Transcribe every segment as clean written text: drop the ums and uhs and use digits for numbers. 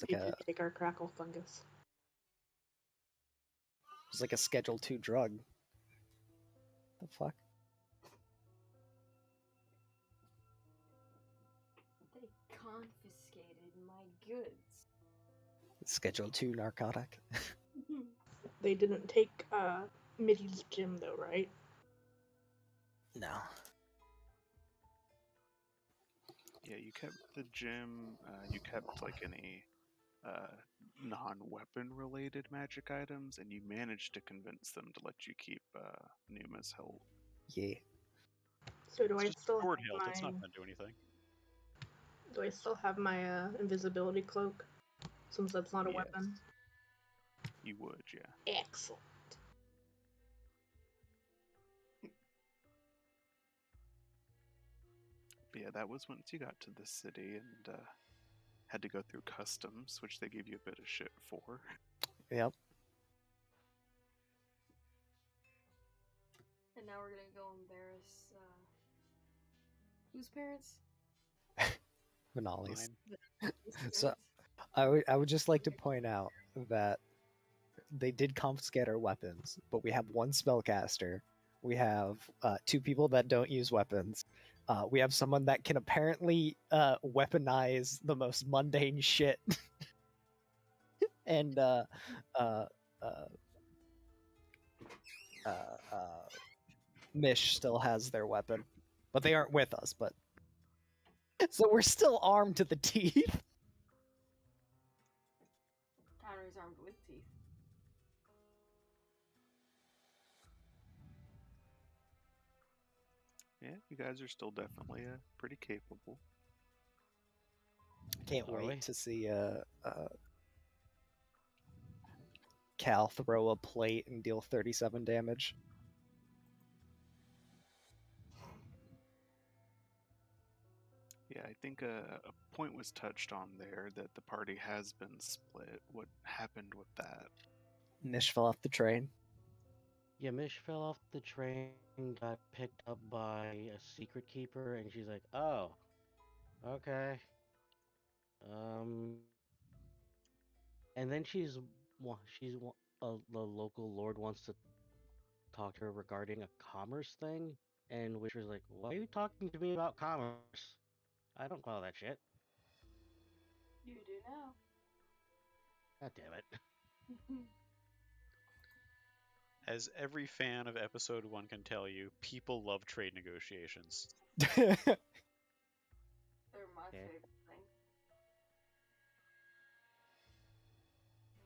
It's like They did take our crackle fungus. it's like a Schedule 2 drug. The fuck? They confiscated my goods. Schedule 2 narcotic. They didn't take Mitty's gym though, right? No. Yeah, you kept the gym. You kept like any non-weapon related magic items, and you managed to convince them to let you keep Numa's hilt. Yeah. So do It's I just still sword have hilt. It's not my going to do anything. do I still have my invisibility cloak? Since that's not a Yes. weapon. You would, yeah. Excellent. But yeah, that was once you got to the city and had to go through customs, which they gave you a bit of shit for. Yep. And now we're gonna go embarrass whose parents? Manali's. Mine. So I would just like to point out that they did confiscate our weapons, but we have one spellcaster. We have 2 people that don't use weapons. We have someone that can apparently weaponize the most mundane shit. And Mish still has their weapon, but they aren't with us. But so we're still armed to the teeth. Connery's armed with teeth. Yeah, you guys are still definitely pretty capable. Can't Are we? wait to see Cal throw a plate and deal 37 damage. Yeah, I think a point was touched on there that the party has been split. What happened with that? Nish fell off the train. Yeah, Mish fell off the train, got picked up by a secret keeper, and she's like, "Oh, okay." And then the local lord wants to talk to her regarding a commerce thing, and Witcher's like, "Why are you talking to me about commerce? I don't call that shit." You do now. God damn it. As every fan of episode 1 can tell you, people love trade negotiations. They're my Okay. favorite thing.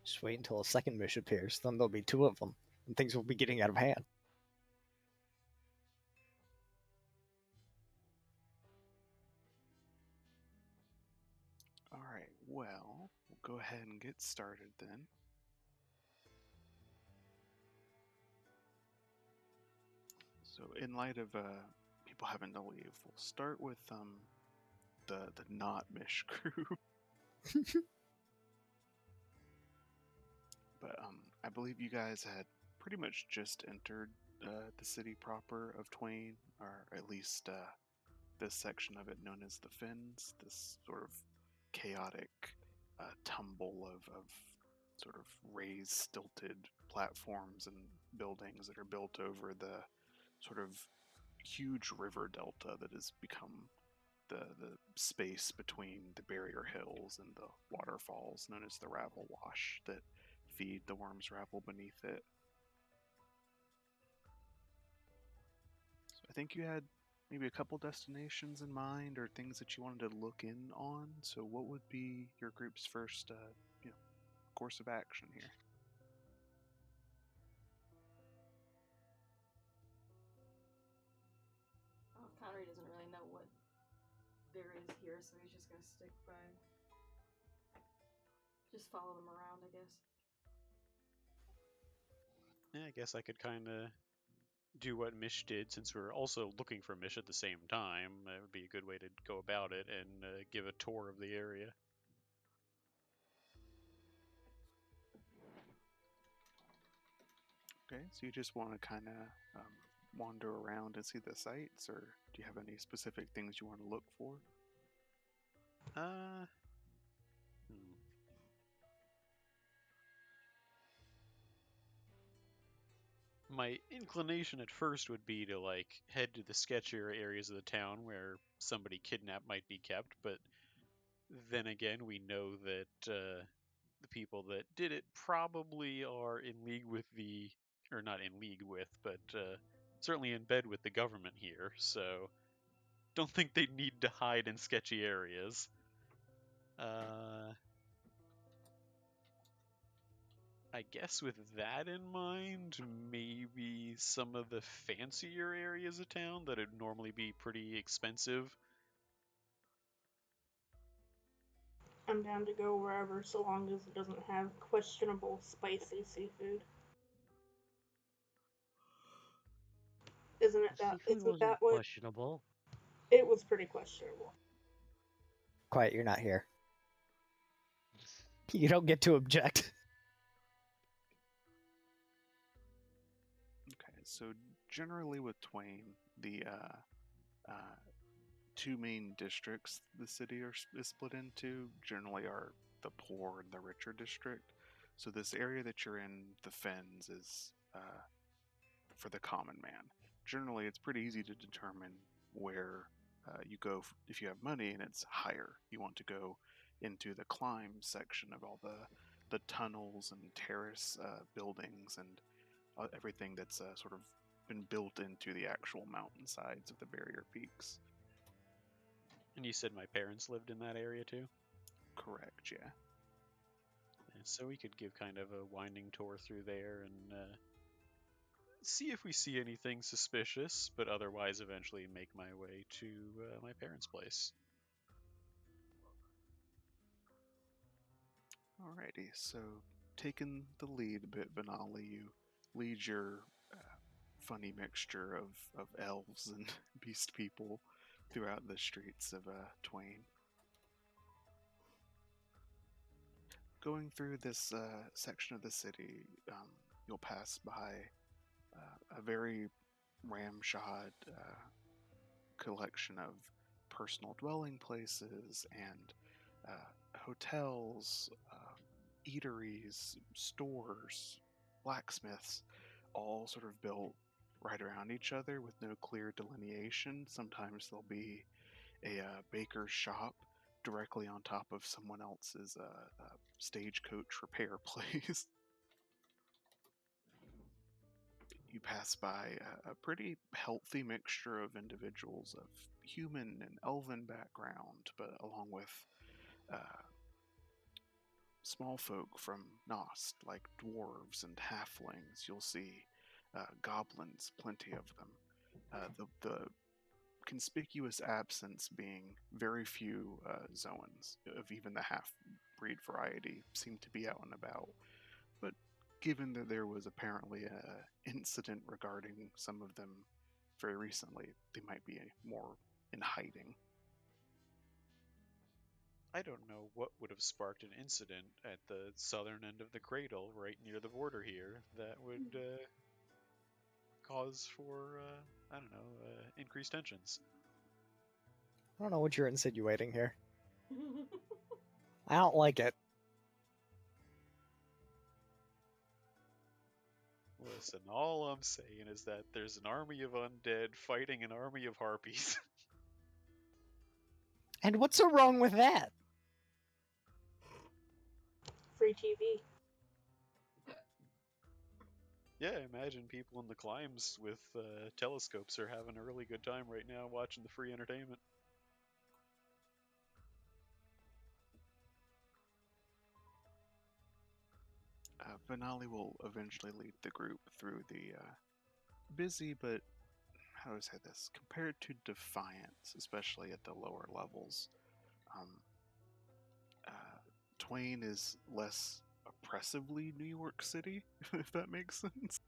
Just wait until a second Mish appears, then there'll be 2 of them, and things will be getting out of hand. Alright, well, we'll go ahead and get started then. So, in light of people having to leave, we'll start with the not Mish group. But I believe you guys had pretty much just entered the city proper of Twain, or at least this section of it known as the Fens, this sort of chaotic tumble of sort of raised, stilted platforms and buildings that are built over the sort of huge river delta that has become the space between the barrier hills and the waterfalls known as the Ravel Wash that feed the Worm's Ravel beneath it. So I think you had maybe a couple destinations in mind or things that you wanted to look in on. So what would be your group's first course of action here? Oh, Connery doesn't really know what there is here, so he's just gonna stick by. Just follow them around, I guess. Yeah, I guess I could kind of do what Mish did, since we're also looking for Mish at the same time. That would be a good way to go about it, and give a tour of the area. Okay, so you just want to kind of wander around and see the sights, or do you have any specific things you want to look for? my inclination at first would be to like head to the sketchier areas of the town where somebody kidnapped might be kept, but then again, we know that the people that did it probably are in league with the, or not in league with, but certainly in bed with the government here. So don't think they need to hide in sketchy areas. I guess with that in mind, maybe some of the fancier areas of town that would normally be pretty expensive. I'm down to go wherever so long as it doesn't have questionable spicy seafood. Isn't it The that? seafood Isn't wasn't that what? questionable. It was pretty questionable. Quiet, you're not here. You don't get to object. Okay, so generally with Twain, the two main districts the city is split into generally are the poor and the richer district. So this area that you're in, the Fens, is for the common man. Generally, it's pretty easy to determine where you go if you have money and it's higher. You want to go into the climb section of all the tunnels and terrace buildings and everything that's sort of been built into the actual mountainsides of the barrier peaks. And you said my parents lived in that area too? Correct, yeah. And so we could give kind of a winding tour through there and see if we see anything suspicious, but otherwise eventually make my way to my parents' place. Alrighty, so taking the lead a bit, Benali, you lead your funny mixture of elves and beast people throughout the streets of Twain. Going through this section of the city, you'll pass by a very ramshod collection of personal dwelling places and hotels, eateries, stores, blacksmiths, all sort of built right around each other with no clear delineation. Sometimes there'll be a baker's shop directly on top of someone else's stagecoach repair place. You pass by a pretty healthy mixture of individuals of human and elven background, but along with small folk from Nost, like dwarves and halflings. You'll see goblins, plenty of them. The conspicuous absence being very few Zoans of even the half-breed variety seem to be out and about. But given that there was apparently an incident regarding some of them very recently, they might be more in hiding. I don't know what would have sparked an incident at the southern end of the cradle, right near the border here, that would cause for, I don't know, increased tensions. I don't know what you're insinuating here. I don't like it. Listen, all I'm saying is that there's an army of undead fighting an army of harpies. And what's so wrong with that? Free TV. Yeah, imagine people in the climbs with telescopes are having a really good time right now watching the free entertainment. Benali will eventually lead the group through the busy, but how do I say this? Compared to Defiance, especially at the lower levels, um, Twain is less oppressively New York City, if that makes sense.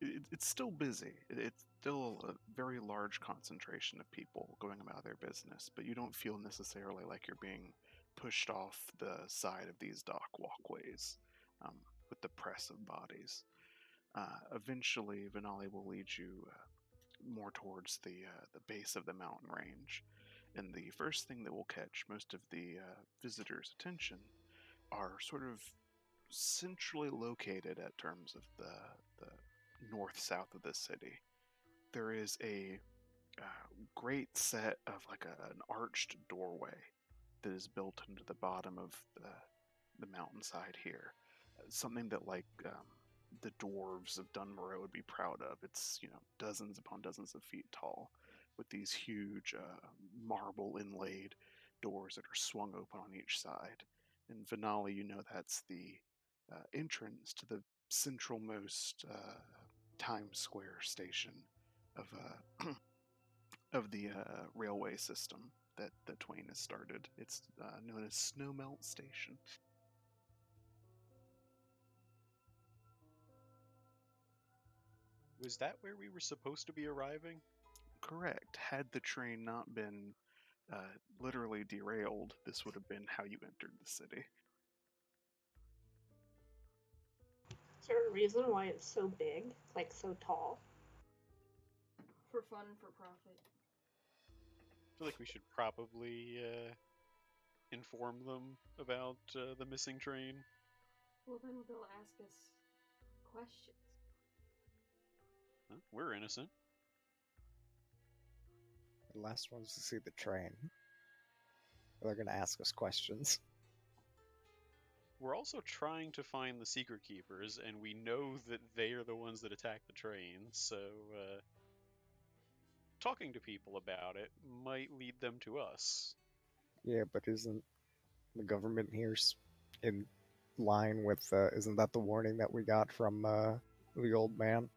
It's still busy. It's still a very large concentration of people going about their business, but you don't feel necessarily like you're being pushed off the side of these dock walkways with the press of bodies. Eventually, Venali will lead you more towards the base of the mountain range, and the first thing that will catch most of the visitors' attention are sort of centrally located at terms of the north-south of the city. There is a great set of like an arched doorway that is built into the bottom of the mountainside here. Something that like the dwarves of Dunmore would be proud of. It's dozens upon dozens of feet tall, with these huge marble inlaid doors that are swung open on each side. In Venali, that's the entrance to the centralmost Times Square station of of the railway system that Twain has started. It's known as Snowmelt Station. Was that where we were supposed to be arriving? Correct. Had the train not been literally derailed, this would have been how you entered the city. Is there a reason why it's so big, like so tall? For fun, for profit. I feel like we should probably inform them about the missing train. Well, then they'll ask us questions. Huh? We're innocent. The last ones to see the train. They're gonna ask us questions. We're also trying to find the secret keepers, and we know that they are the ones that attacked the train, so talking to people about it might lead them to us. Yeah, but isn't the government here in line with? Isn't that the warning that we got from the old man?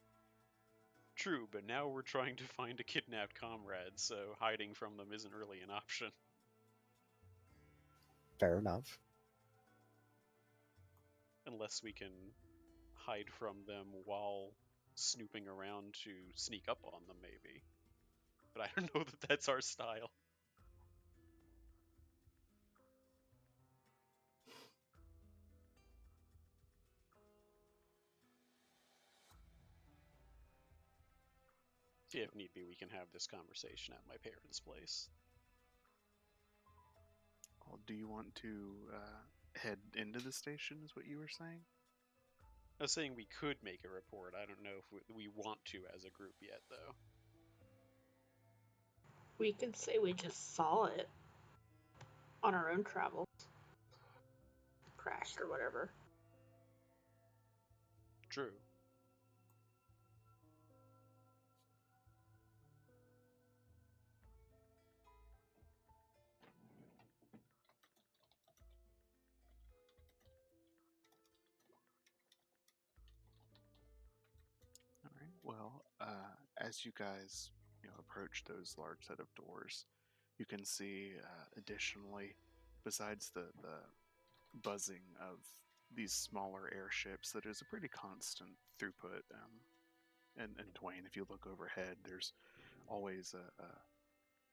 True, but now we're trying to find a kidnapped comrade, so hiding from them isn't really an option. Fair enough. Unless we can hide from them while snooping around to sneak up on them, maybe. But I don't know that that's our style. If need be, we can have this conversation at my parents' place. Well, do you want to head into the station, is what you were saying? I was saying we could make a report. I don't know if we want to as a group yet, though. We could say we just saw it on our own travels. Crashed or whatever. True. All right. Well, as you guys approach those large set of doors, you can see additionally, besides the buzzing of these smaller airships, that is a pretty constant throughput. And Twain, if you look overhead, there's always a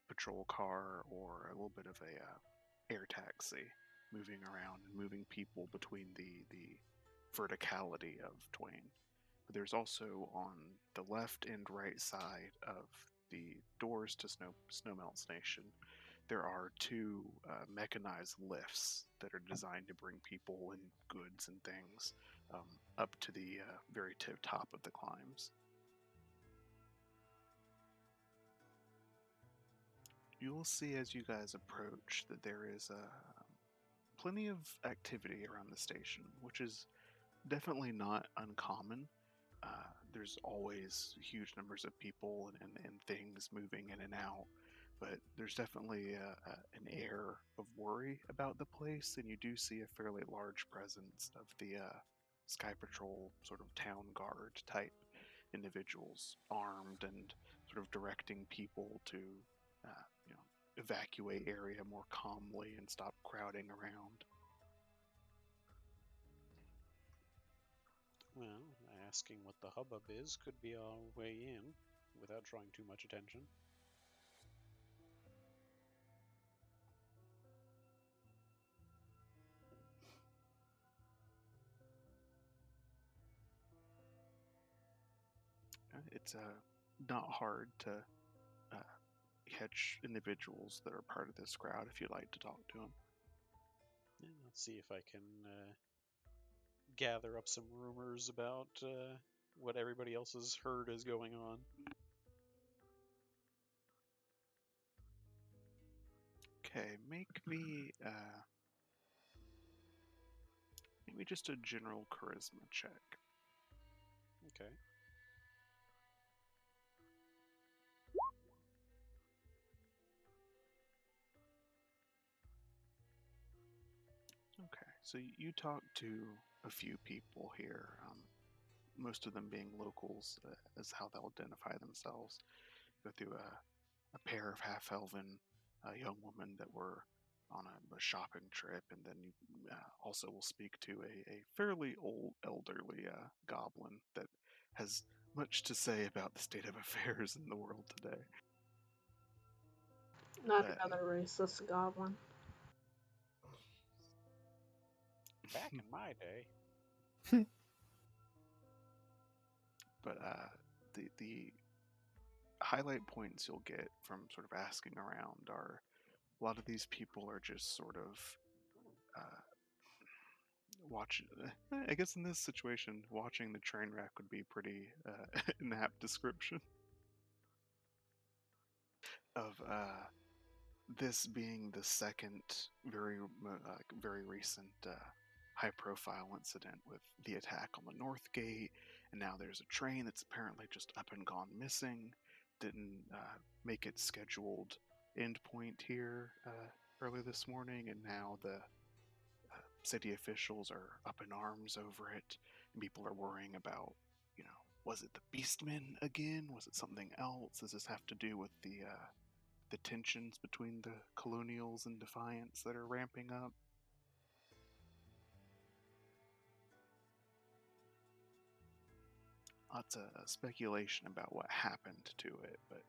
patrol car or a little bit of a air taxi moving around and moving people between the verticality of Twain. But there's also on the left and right side of the doors to Snowmelt Station, there are two mechanized lifts that are designed to bring people and goods and things up to the very top of the climbs. You will see as you guys approach that there is plenty of activity around the station, which is definitely not uncommon. There's always huge numbers of people and things moving in and out, but there's definitely an air of worry about the place, and you do see a fairly large presence of the Sky Patrol sort of town guard type individuals, armed and sort of directing people to evacuate area more calmly and stop crowding around. Well, asking what the hubbub is could be our way in, without drawing too much attention. It's not hard to catch individuals that are part of this crowd if you'd like to talk to them. Yeah, let's see if I can gather up some rumors about what everybody else has heard is going on. Okay, make me maybe just a general charisma check. Okay. Okay, so you talk to a few people here, most of them being locals, as how they'll identify themselves. Go through a pair of half-elven young women that were on a shopping trip, and then you also will speak to a fairly old, elderly goblin that has much to say about the state of affairs in the world today. Not But another racist goblin. Back in my day. but the highlight points you'll get from sort of asking around are a lot of these people are just sort of watching. I guess in this situation, watching the train wreck would be pretty an apt description of this being the second very recent high-profile incident with the attack on the North Gate, and now there's a train that's apparently just up and gone missing. Didn't make its scheduled endpoint here early this morning, and now the city officials are up in arms over it, and people are worrying about, was it the Beastmen again? Was it something else? Does this have to do with the tensions between the colonials and Defiance that are ramping up? Lots of speculation about what happened to it, but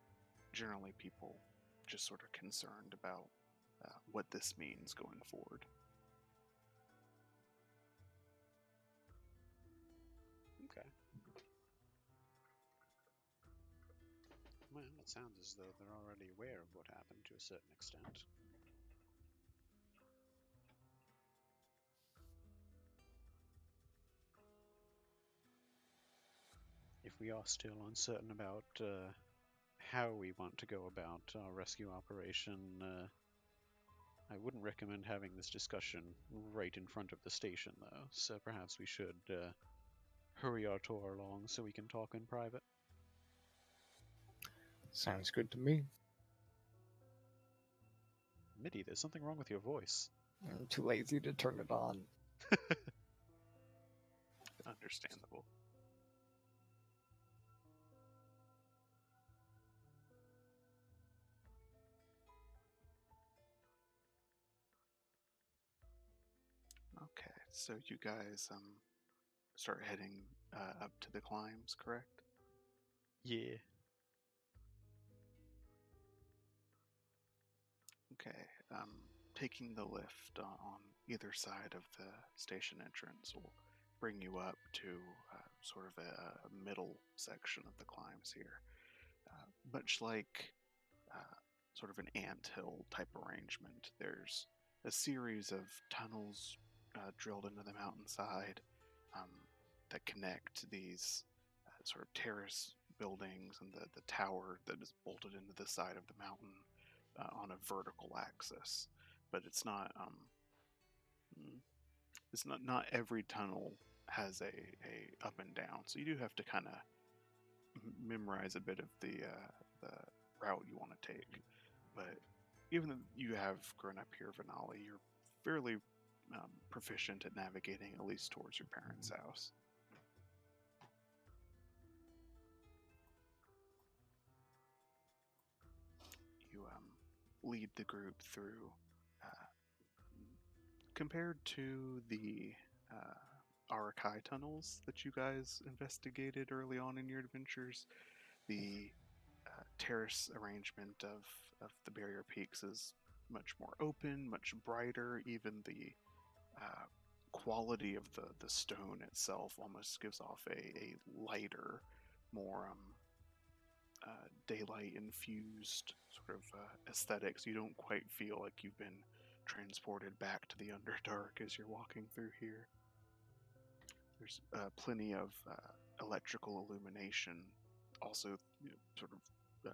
generally people just sort of concerned about what this means going forward. Okay. Well, it sounds as though they're already aware of what happened to a certain extent. If we are still uncertain about how we want to go about our rescue operation, I wouldn't recommend having this discussion right in front of the station, though, so perhaps we should hurry our tour along so we can talk in private. Sounds good to me. Mitty, there's something wrong with your voice. I'm too lazy to turn it on. Understandable. Okay, so you guys start heading up to the climbs, correct? Yeah. Okay, taking the lift on either side of the station entrance will bring you up to sort of a middle section of the climbs here. Much like sort of an anthill type arrangement, there's a series of tunnels drilled into the mountainside that connect these sort of terrace buildings and the tower that is bolted into the side of the mountain on a vertical axis. But it's not not every tunnel has a up and down, so you do have to kind of memorize a bit of the route you want to take. But even though you have grown up here, Vanali, you're fairly proficient at navigating at least towards your parents' house. You lead the group through. Compared to the Arakai tunnels that you guys investigated early on in your adventures, the terrace arrangement of the Barrier Peaks is much more open, much brighter. Even the quality of the stone itself almost gives off a lighter, more daylight infused sort of aesthetic, so you don't quite feel like you've been transported back to the Underdark as you're walking through here. There's plenty of electrical illumination, also sort of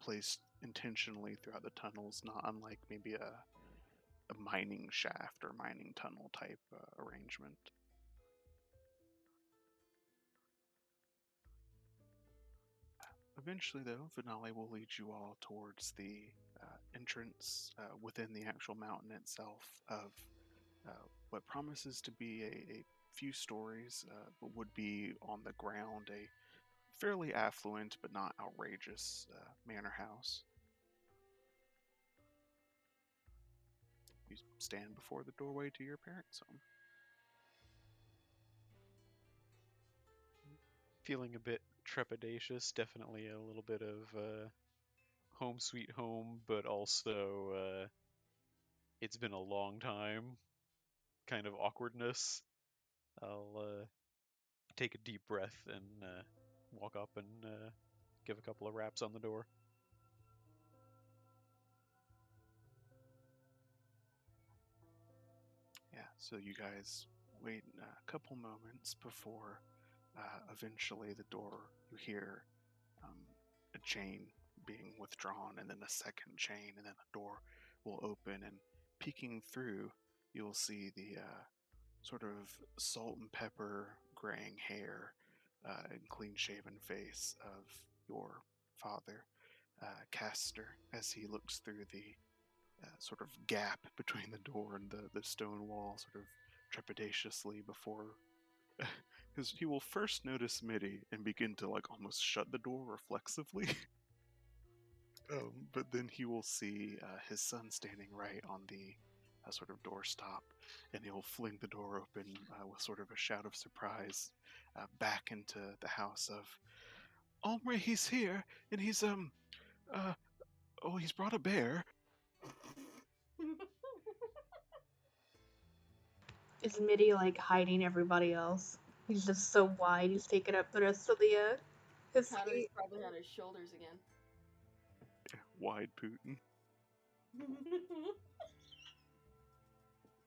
placed intentionally throughout the tunnels, not unlike maybe a mining shaft or mining tunnel type arrangement. Eventually, though, Finale will lead you all towards the entrance within the actual mountain itself of what promises to be a few stories, but would be on the ground a fairly affluent but not outrageous manor house. You stand before the doorway to your parents' home. Feeling a bit trepidatious, definitely a little bit of home sweet home, but also it's been a long time kind of awkwardness. I'll take a deep breath and walk up and give a couple of raps on the door. Yeah, so you guys wait a couple moments before eventually the door, you hear a chain being withdrawn, and then a second chain, and then a door will open, and peeking through, you'll see the sort of salt and pepper graying hair and clean shaven face of your father, Castor, as he looks through the sort of gap between the door and the stone wall, sort of trepidatiously before. Because he will first notice Mitty and begin to like almost shut the door reflexively. But then he will see his son standing right on the sort of doorstop, and he'll fling the door open with sort of a shout of surprise back into the house of Omri. He's here, and he's he's brought a bear. Is Mitty like hiding everybody else? He's just so wide. He's taking up the rest of the his Connor's seat. probably on his shoulders again. Wide Putin.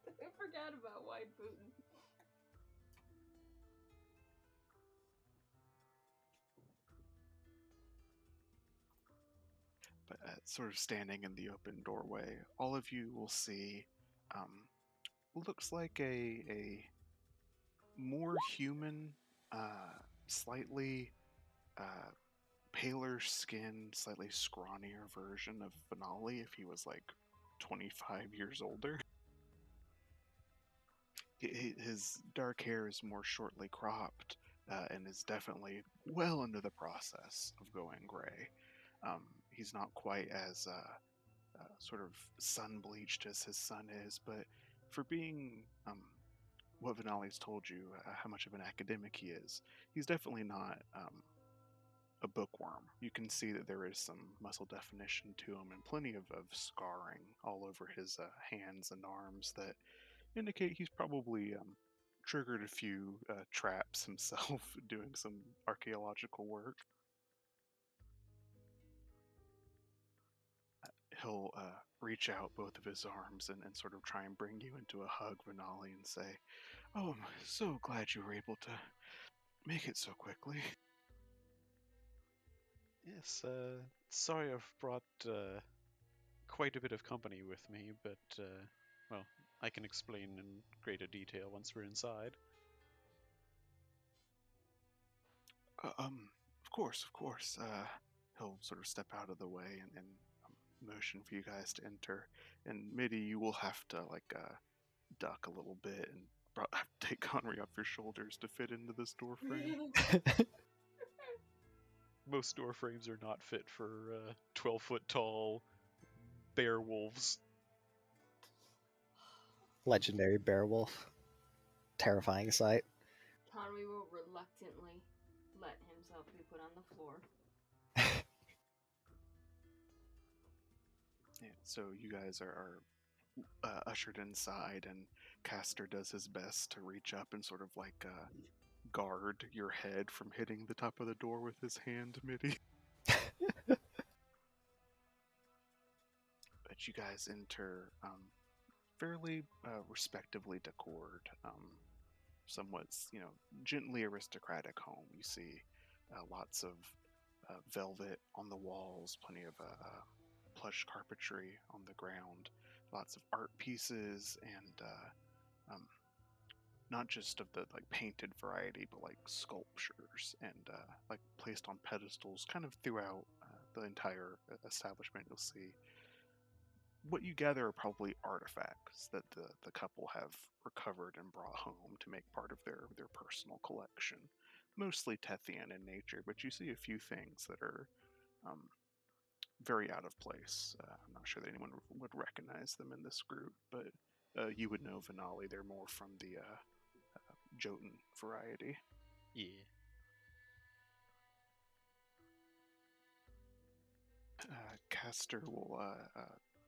I forgot about Wide Putin. But sort of standing in the open doorway, all of you will see looks like a more human, slightly paler skinned, slightly scrawnier version of Finale if he was like 25 years older. His dark hair is more shortly cropped and is definitely well into the process of going gray. He's not quite as sort of sun bleached as his son is, but for being what Vinali's told you, how much of an academic he is, he's definitely not a bookworm. You can see that there is some muscle definition to him and plenty of scarring all over his hands and arms that indicate he's probably triggered a few traps himself doing some archaeological work. He'll reach out both of his arms and sort of try and bring you into a hug, Renali, and say, "Oh, I'm so glad you were able to make it so quickly." Yes, sorry I've brought quite a bit of company with me, but, well, I can explain in greater detail once we're inside. Of course, of course. He'll sort of step out of the way and motion for you guys to enter. And Mitty, you will have to like duck a little bit and take Connery off your shoulders to fit into this door frame. Most door frames are not fit for 12-foot tall bear wolves. Legendary Beowulf. Terrifying sight. Conway will reluctantly let himself be put on the floor. Yeah, so you guys are ushered inside, and Castor does his best to reach up and sort of like guard your head from hitting the top of the door with his hand, Mitty. But you guys enter fairly respectively decored. somewhat, gently aristocratic home. You see lots of velvet on the walls, plenty of plush carpentry on the ground, lots of art pieces, and not just of the like painted variety, but like sculptures and like placed on pedestals, kind of throughout the entire establishment. You'll see what you gather are probably artifacts that the couple have recovered and brought home to make part of their personal collection. Mostly Tethian in nature, but you see a few things that are um, very out of place. I'm not sure that anyone would recognize them in this group, but you would know Venali. They're more from the Jotun variety. Yeah. Castor will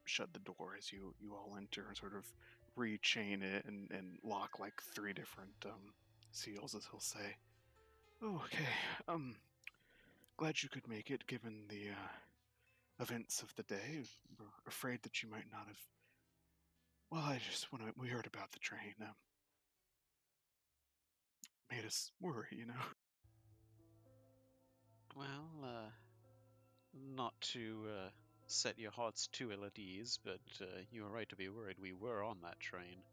shut the door as you all enter and sort of rechain it and lock like 3 different seals, as he'll say, "Oh, okay. Glad you could make it, given the events of the day. We're afraid that you might not have. Well, when we heard about the train, made us worry, you know." Well, not to set your hearts too ill at ease, but you were right to be worried. We were on that train.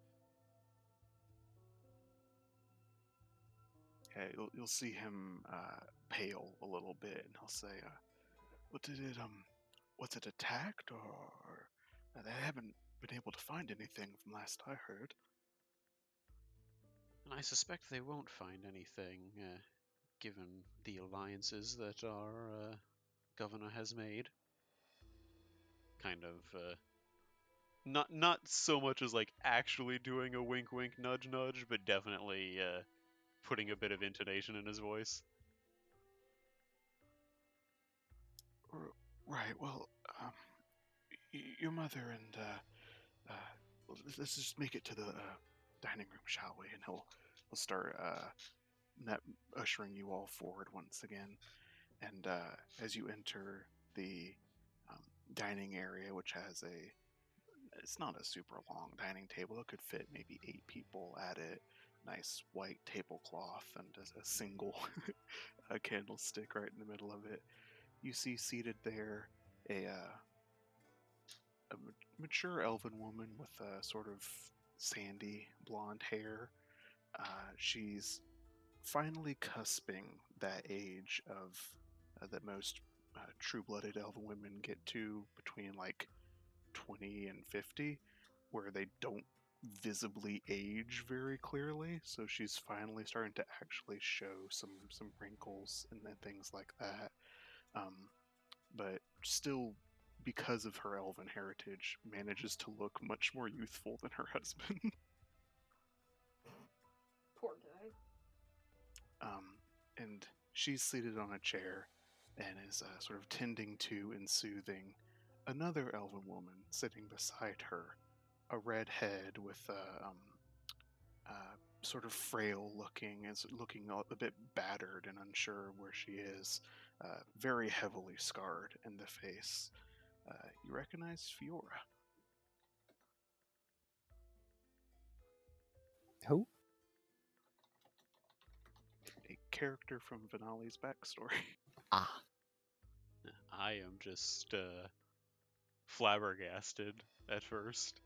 Yeah, you'll see him pale a little bit, and he'll say, "What did it was it attacked, or they haven't been able to find anything from last I heard." And I suspect they won't find anything, given the alliances that our governor has made. Kind of, not so much as like actually doing a wink wink nudge nudge, but definitely putting a bit of intonation in his voice. Right. Well, your mother and let's just make it to the dining room, shall we? And he'll start ushering you all forward once again. And as you enter the dining area, which has it's not a super long dining table. It could fit maybe 8 people at it. Nice white tablecloth and a single a candlestick right in the middle of it. You see seated there a mature elven woman with a sort of sandy blonde hair. She's finally cusping that age of that most true-blooded elven women get to, between like 20 and 50, where they don't visibly age very clearly. So she's finally starting to actually show some wrinkles and then things like that. But still, because of her elven heritage, manages to look much more youthful than her husband. Poor guy. And she's seated on a chair and is sort of tending to and soothing another elven woman sitting beside her, a redhead with sort of frail looking, looking a bit battered and unsure where she is, very heavily scarred in the face. You recognize Fiora. Who? A character from Venali's backstory. Ah. I am just flabbergasted at first.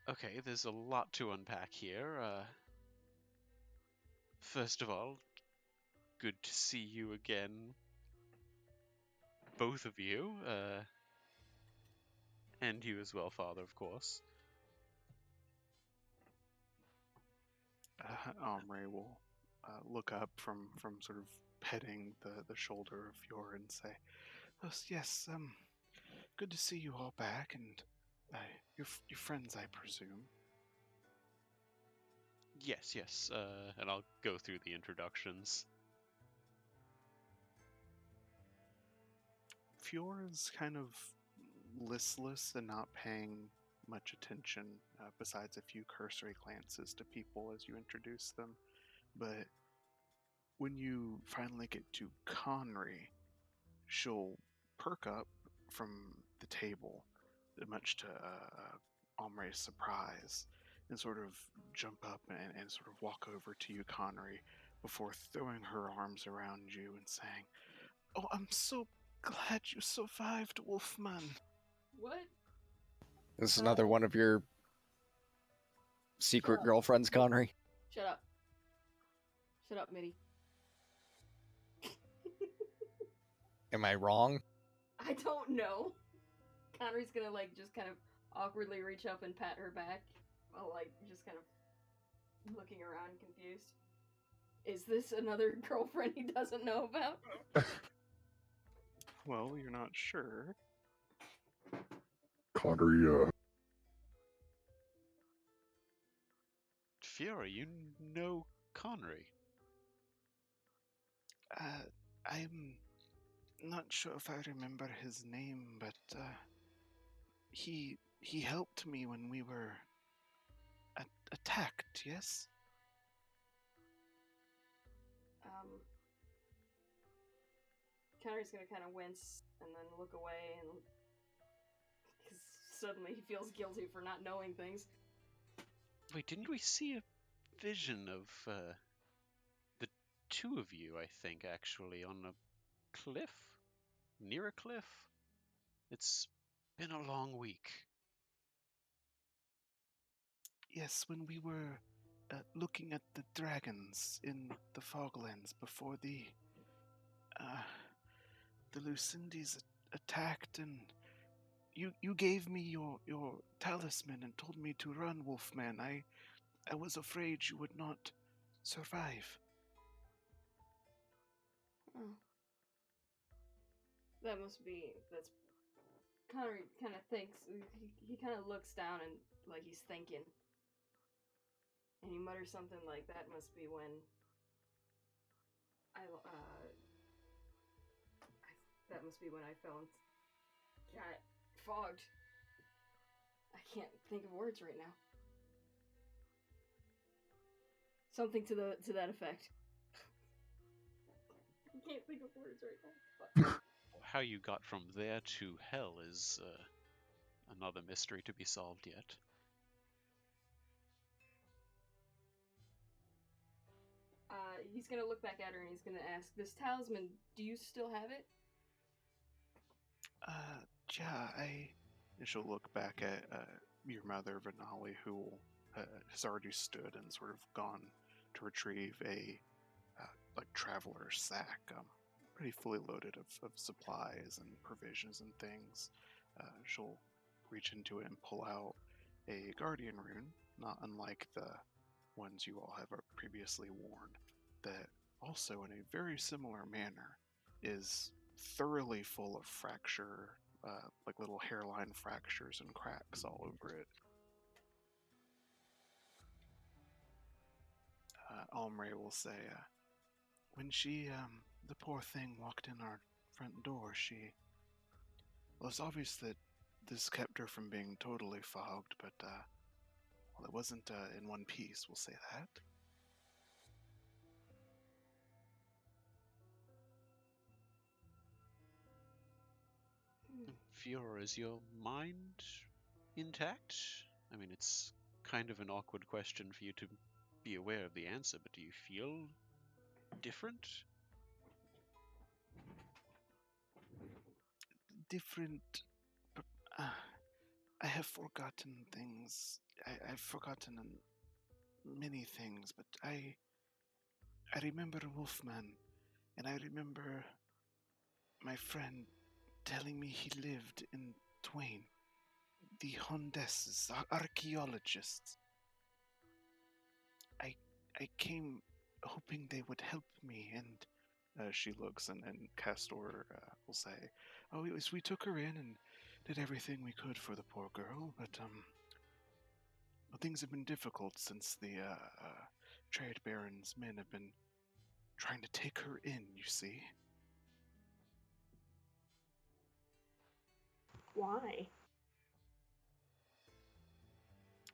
Okay, there's a lot to unpack here. First of all, good to see you again, both of you, and you as well, Father, of course. Omri will look up from sort of petting the shoulder of Fiora and say, "Oh, yes, good to see you all back, and your friends, I presume." Yes, and I'll go through the introductions. Fiora's kind of listless and not paying much attention, besides a few cursory glances to people as you introduce them. But when you finally get to Conry, she'll perk up from the table, much to Omre's surprise and sort of jump up and sort of walk over to you, Connery, before throwing her arms around you and saying, "Oh, I'm so glad you survived, Wolfman." What? This is another one of your secret Shut up. girlfriends, Connery. Shut up. Shut up, Mitty. Am I wrong? I don't know. Connery's gonna like just kind of awkwardly reach up and pat her back while like just kind of looking around confused. Is this another girlfriend he doesn't know about? Well, you're not sure. Connery, Fiora, you know Connery. I'm not sure if I remember his name, but he helped me when we were attacked. Yes. Connery's gonna kind of wince and then look away, and because suddenly he feels guilty for not knowing things. Wait, didn't we see a vision of the two of you, I think, actually, on a cliff? Near a cliff? It's been a long week. Yes, when we were looking at the dragons in the Foglands before the Lucindis attacked, and you gave me your talisman and told me to run, Wolfman. I was afraid you would not survive. Oh. That's Connery kind of thinks, he kind of looks down and like he's thinking. And he mutters something like, that must be when that must be when I fell and got fogged. I can't think of words right now. Something to that effect. I can't think of words right now. How you got from there to hell is another mystery to be solved yet. He's gonna look back at her and he's gonna ask, this talisman, do you still have it? Yeah, and she'll look back at your mother, Vanali, who has already stood and sort of gone to retrieve a like traveler sack, pretty fully loaded of supplies and provisions and things. She'll reach into it and pull out a guardian rune, not unlike the ones you all have previously worn, that also in a very similar manner is thoroughly full of fracture, like little hairline fractures and cracks all over it. Omre will say, when she, the poor thing, walked in our front door, well, it's obvious that this kept her from being totally fogged, but, well, it wasn't in one piece, we'll say that. Fiora, is your mind intact? I mean, it's kind of an awkward question for you to be aware of the answer, but do you feel different? Different. I have forgotten things. I've forgotten many things, but I remember Wolfman, and I remember my friend telling me he lived in Twain. The Hondeses, archaeologists. I came hoping they would help me, and she looks, and Castor will say, "Oh, yes, we took her in and did everything we could for the poor girl, but well, things have been difficult since the trade baron's men have been trying to take her in, you see." Why?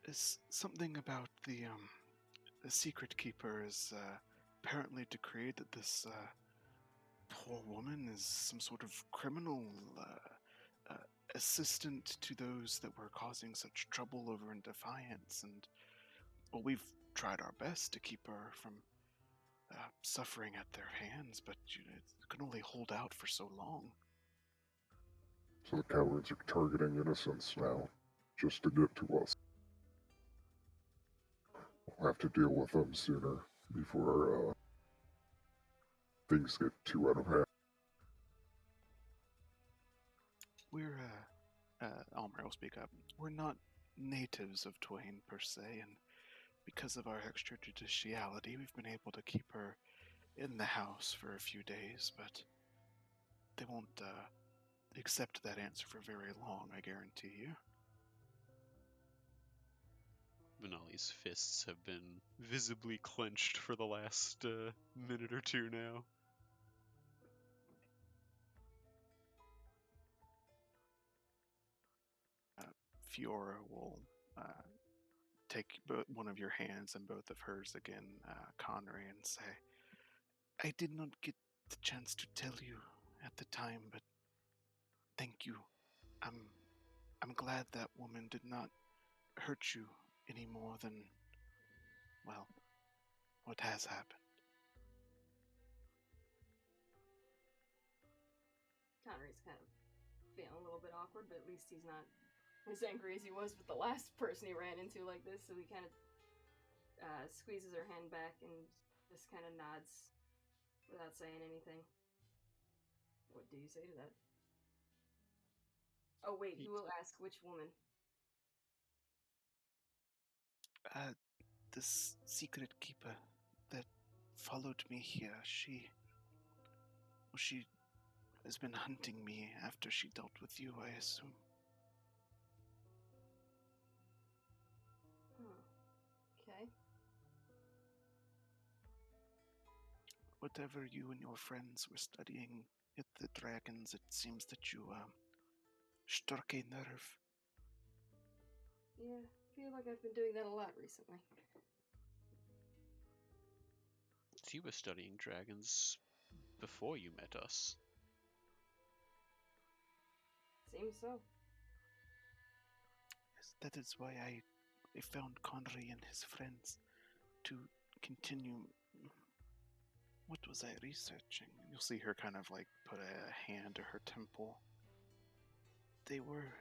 It's something about the secret keeper has apparently decreed that this poor woman is some sort of criminal assistant to those that were causing such trouble over in Defiance, and well, we've tried our best to keep her from suffering at their hands, but it can only hold out for so long. So the cowards are targeting innocents now, just to get to us. We'll have to deal with them sooner before things get too out of hand. We're, Almer will speak up. We're not natives of Twain per se, and because of our extrajudiciality, we've been able to keep her in the house for a few days, but they won't accept that answer for very long, I guarantee you. Benali's fists have been visibly clenched for the last minute or two now. Fiora will take one of your hands and both of hers again, Connery, and say, I did not get the chance to tell you at the time, but thank you. I'm glad that woman did not hurt you any more than, well, what has happened. Connery's kind of feeling a little bit awkward, but at least he's not as angry as he was with the last person he ran into like this, so he kind of squeezes her hand back and just kind of nods without saying anything. What do you say to that? Oh wait, you will ask which woman? This secret keeper that followed me here, she has been hunting me after she dealt with you, I assume. Okay. Whatever you and your friends were studying at the Dragons, it seems that you struck a nerve. Yeah, I feel like I've been doing that a lot recently. You were studying dragons before you met us. Seems so. Yes, that is why I found Connery and his friends to continue. What was I researching? You'll see her kind of like put a hand to her temple. They were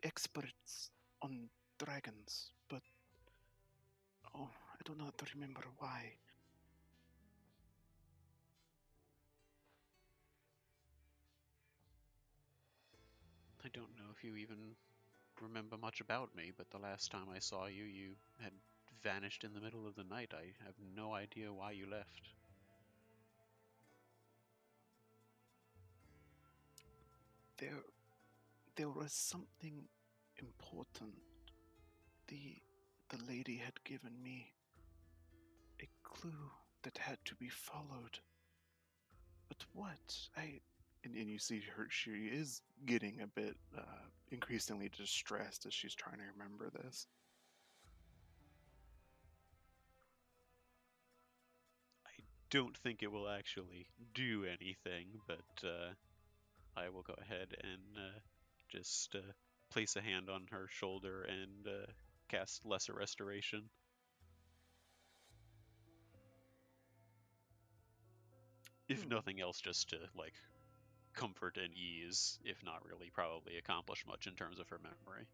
experts on dragons, but oh, I do not remember why. I don't know if you even remember much about me, but the last time I saw you, you had vanished in the middle of the night. I have no idea why you left. There was something important. The lady had given me a clue that had to be followed. But what? And you see her, she is getting a bit increasingly distressed as she's trying to remember this. I don't think it will actually do anything, but I will go ahead and just place a hand on her shoulder and cast Lesser Restoration. If nothing else, just to, like, comfort and ease, if not really probably accomplish much in terms of her memory.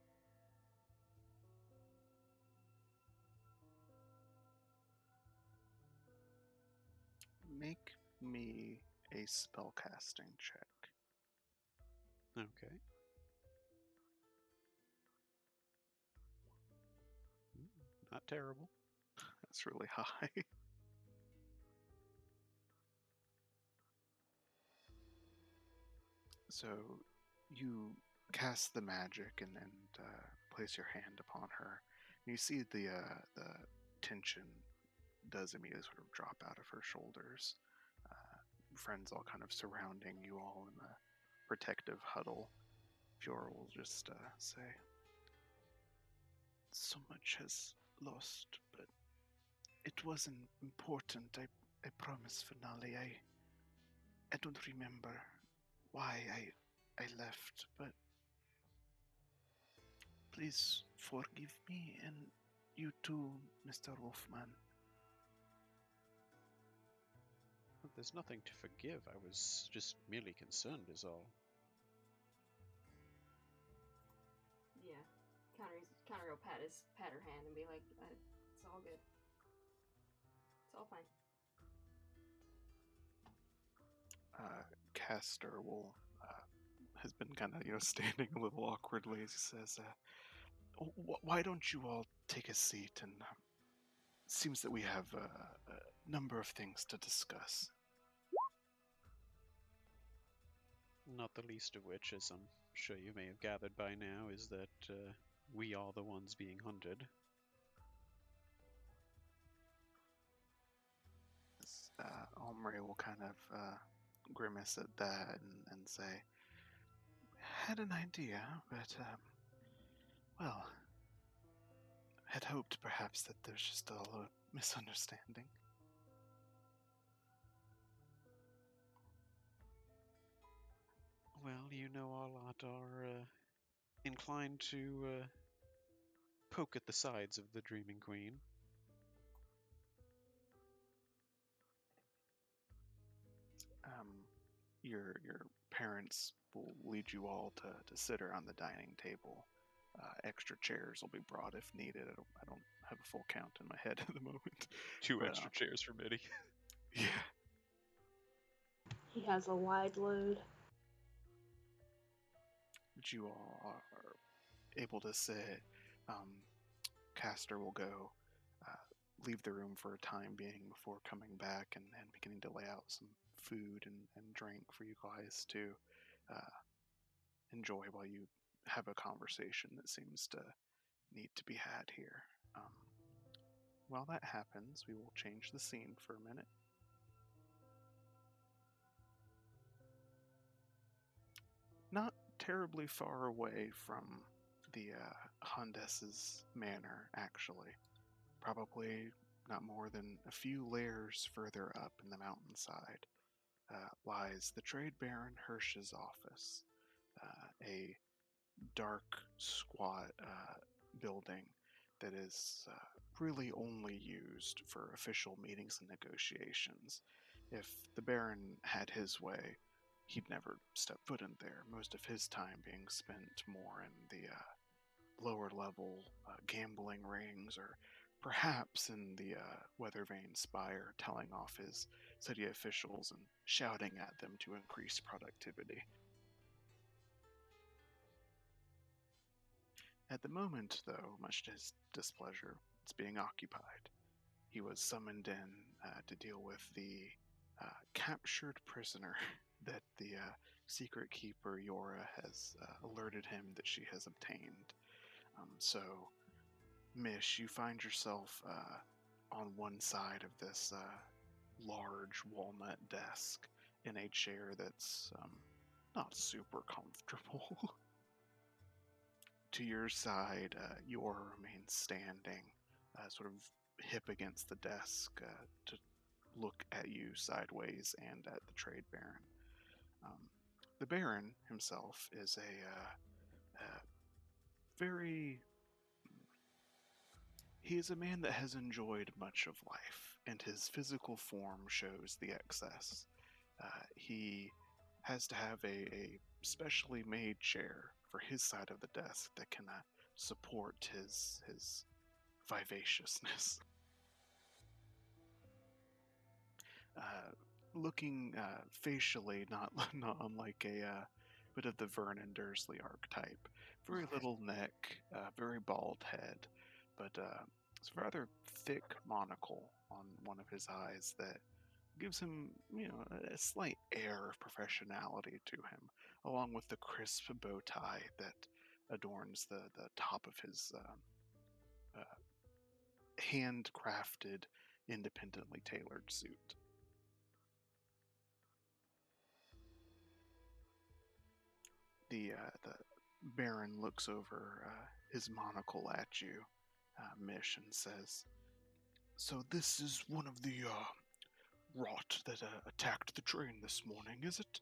Make me a spellcasting check. Okay. Not terrible. That's really high. So you cast the magic and place your hand upon her. You see the tension does immediately sort of drop out of her shoulders. Friends all kind of surrounding you all in a protective huddle. Fiora will just say, so much has lost, but it wasn't important. I promise, Finale. I don't remember why I left, but please forgive me and you too, Mr. Wolfman. Well, there's nothing to forgive. I was just merely concerned, is all. Yeah. Connery will pat her hand and be like, it's all good. It's all fine. Castor will has been kind of standing a little awkwardly as he says, "Why don't you all take a seat? And it seems that we have a number of things to discuss." Not the least of which, as I'm sure you may have gathered by now, is that we are the ones being hunted. Omri will kind of grimace at that and say, "Had an idea, but well, had hoped perhaps that there's just a little misunderstanding." Well, you know, our lot are inclined to poke at the sides of the Dreaming Queen. Your parents will lead you all to sit around the dining table. Extra chairs will be brought if needed. I don't have a full count in my head at the moment. Two But, extra chairs for Mitty. Yeah. He has a wide load. But you all are able to sit. Castor will go leave the room for a time being before coming back and beginning to lay out some food and drink for you guys to enjoy while you have a conversation that seems to need to be had here. While that happens, we will change the scene for a minute. Not terribly far away from the Hondess's manor, actually. Probably not more than a few layers further up in the mountainside, lies the Trade Baron Hirsch's office, a dark, squat building that is really only used for official meetings and negotiations. If the Baron had his way, he'd never step foot in there, most of his time being spent more in the lower level gambling rings, or perhaps in the Weathervane Spire, telling off his city officials and shouting at them to increase productivity. At the moment, though, much to his displeasure, it's being occupied. He was summoned in to deal with the captured prisoner that the secret keeper Yora has alerted him that she has obtained. So, Mish, you find yourself on one side of this large walnut desk in a chair that's not super comfortable. To your side, Yora remains standing, sort of hip against the desk to look at you sideways and at the Trade Baron. The Baron himself is a very... He is a man that has enjoyed much of life, and his physical form shows the excess. He has to have a specially made chair for his side of the desk that can support his vivaciousness. Looking facially, not unlike a bit of the Vernon Dursley archetype. Very little neck, very bald head, but it's a rather thick monocle on one of his eyes that gives him, a slight air of professionality to him, along with the crisp bow tie that adorns the top of his handcrafted, independently tailored suit. The Baron looks over his monocle at you, Mish, and says, "So this is one of the rot that attacked the train this morning, is it?"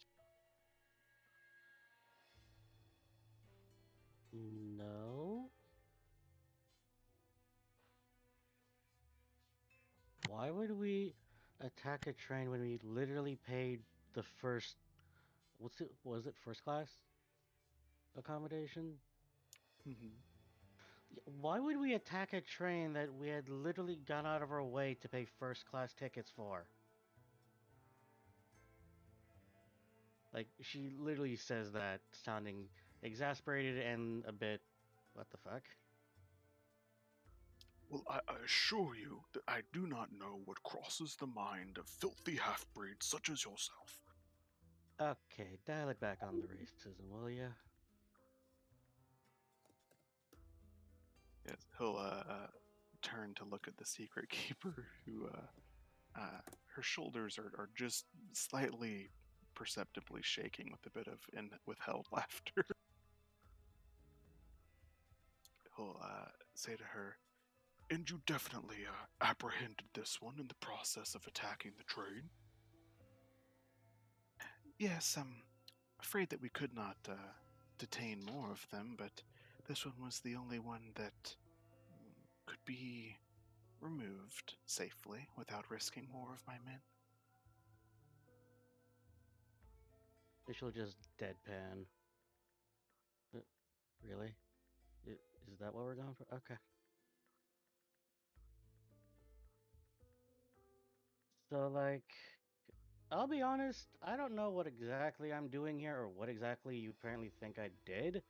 why would we attack a train when we literally paid the first, was it first class accommodation? Hmm. Why would we attack a train that we had literally gone out of our way to pay first class tickets for? Like, she literally says that, sounding exasperated and a bit, what the fuck? Well, I assure you that I do not know what crosses the mind of filthy half-breeds such as yourself. Okay, dial it back on the racism, will ya? Yes, he'll turn to look at the secret keeper, who her shoulders are just slightly perceptibly shaking with a bit of withheld laughter. He'll say to her, "And you definitely apprehended this one in the process of attacking the train?" "Yes, I'm afraid that we could not detain more of them, but this one was the only one that could be removed safely without risking more of my men." She'll just deadpan. Uh, Really? Is that what we're going for? Okay. So, like, I'll be honest, I don't know what exactly I'm doing here or what exactly you apparently think I did.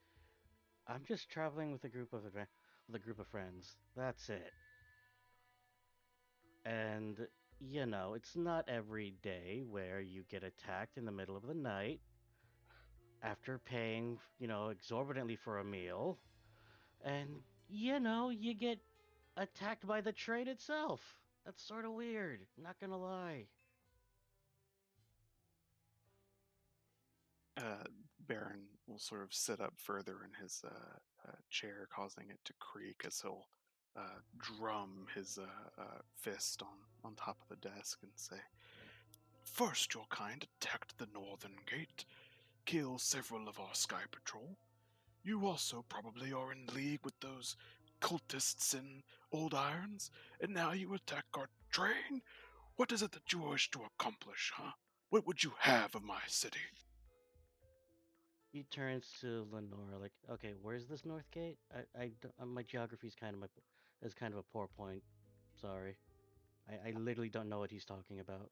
I'm just traveling with with a group of friends. That's it. And it's not every day where you get attacked in the middle of the night after paying, exorbitantly for a meal, and you get attacked by the train itself. That's sort of weird, not gonna lie. Baron will sort of sit up further in his chair, causing it to creak as he'll drum his fist on top of the desk and say, "First, your kind attacked the northern gate, killed several of our sky patrol. You also probably are in league with those cultists in Old Irons, and now you attack our train? What is it that you wish to accomplish, huh? What would you have of my city?" He turns to Lenora like, okay, where's this north gate? My geography's is kind of a poor point. Sorry. I literally don't know what he's talking about.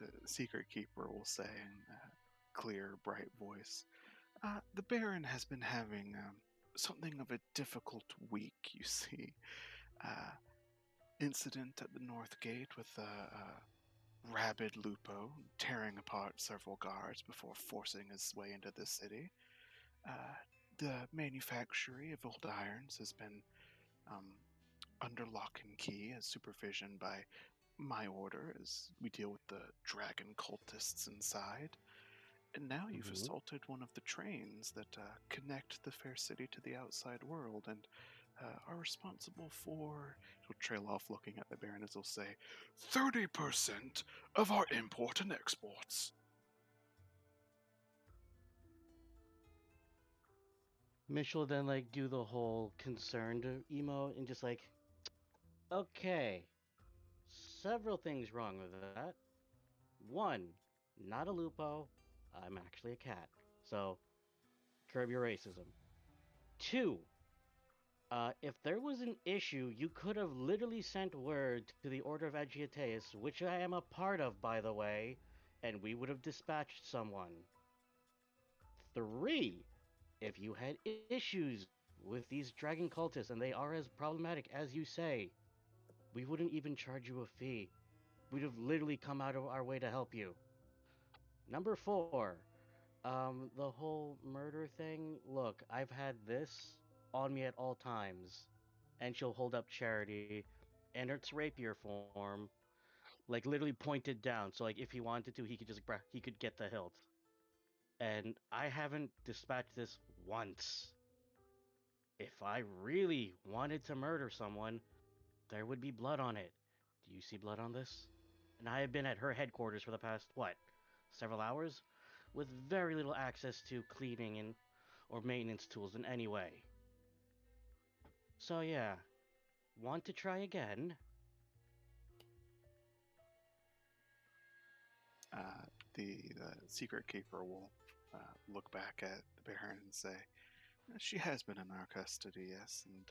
The secret keeper will say in a clear, bright voice, "The Baron has been having something of a difficult week, you see. Uh, Incident at the North Gate with rabid Lupo tearing apart several guards before forcing his way into the city. Uh, the manufactory of old irons has been um, under lock and key as supervision by my order as we deal with the dragon cultists inside. And now you've Hmm. assaulted one of the trains that connect the fair city to the outside world and are responsible for. He'll trail off looking at the Baron as he'll say, 30% of our import and exports. Mitch will then like do the whole concerned emo and just like, okay, several things wrong with that. One, not a lupo. I'm actually a cat. So curb your racism. Two, if there was an issue, you could have literally sent word to the Order of Agitaeus, which I am a part of, by the way, and we would have dispatched someone. Three, if you had issues with these dragon cultists and they are as problematic as you say, we wouldn't even charge you a fee. We'd have literally come out of our way to help you. Number four, the whole murder thing. Look, I've had this on me at all times, and she'll hold up Charity, and it's rapier form, like literally pointed down. So like, if he wanted to, he could he could get the hilt. And I haven't dispatched this once. If I really wanted to murder someone, there would be blood on it. Do you see blood on this? And I have been at her headquarters for the past, what, several hours? With very little access to cleaning and or maintenance tools in any way. So yeah, want to try again? Uh, the secret keeper will look back at the Baron and say, "She has been in our custody, yes, and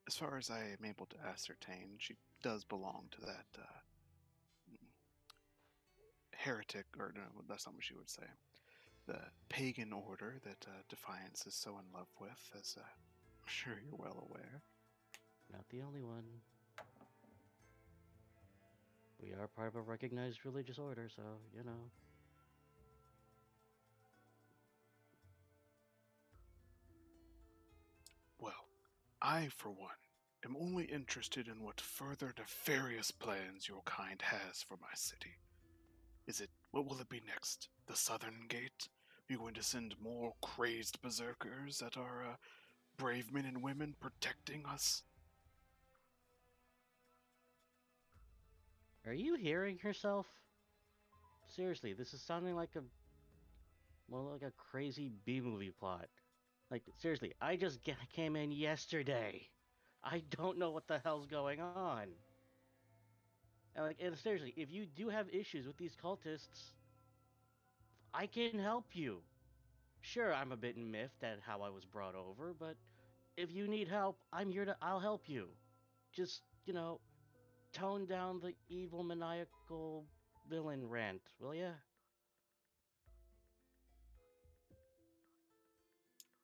as far as I am able to ascertain, she does belong to that heretic, or no, that's not what she would say. The pagan order that Defiance is so in love with, as I'm sure you're well aware." Not the only one. We are part of a recognized religious order, so, you know. Well, I, for one, am only interested in what further nefarious plans your kind has for my city. What will it be next? The Southern Gate? Are you going to send more crazed berserkers at our brave men and women protecting us? Are you hearing yourself? Seriously, this is sounding like more like a crazy B-movie plot. Like, seriously, I just came in yesterday. I don't know what the hell's going on. And seriously, if you do have issues with these cultists, I can help you. Sure, I'm a bit miffed at how I was brought over, but if you need help, I'll help you. Just, tone down the evil maniacal villain rant, will ya?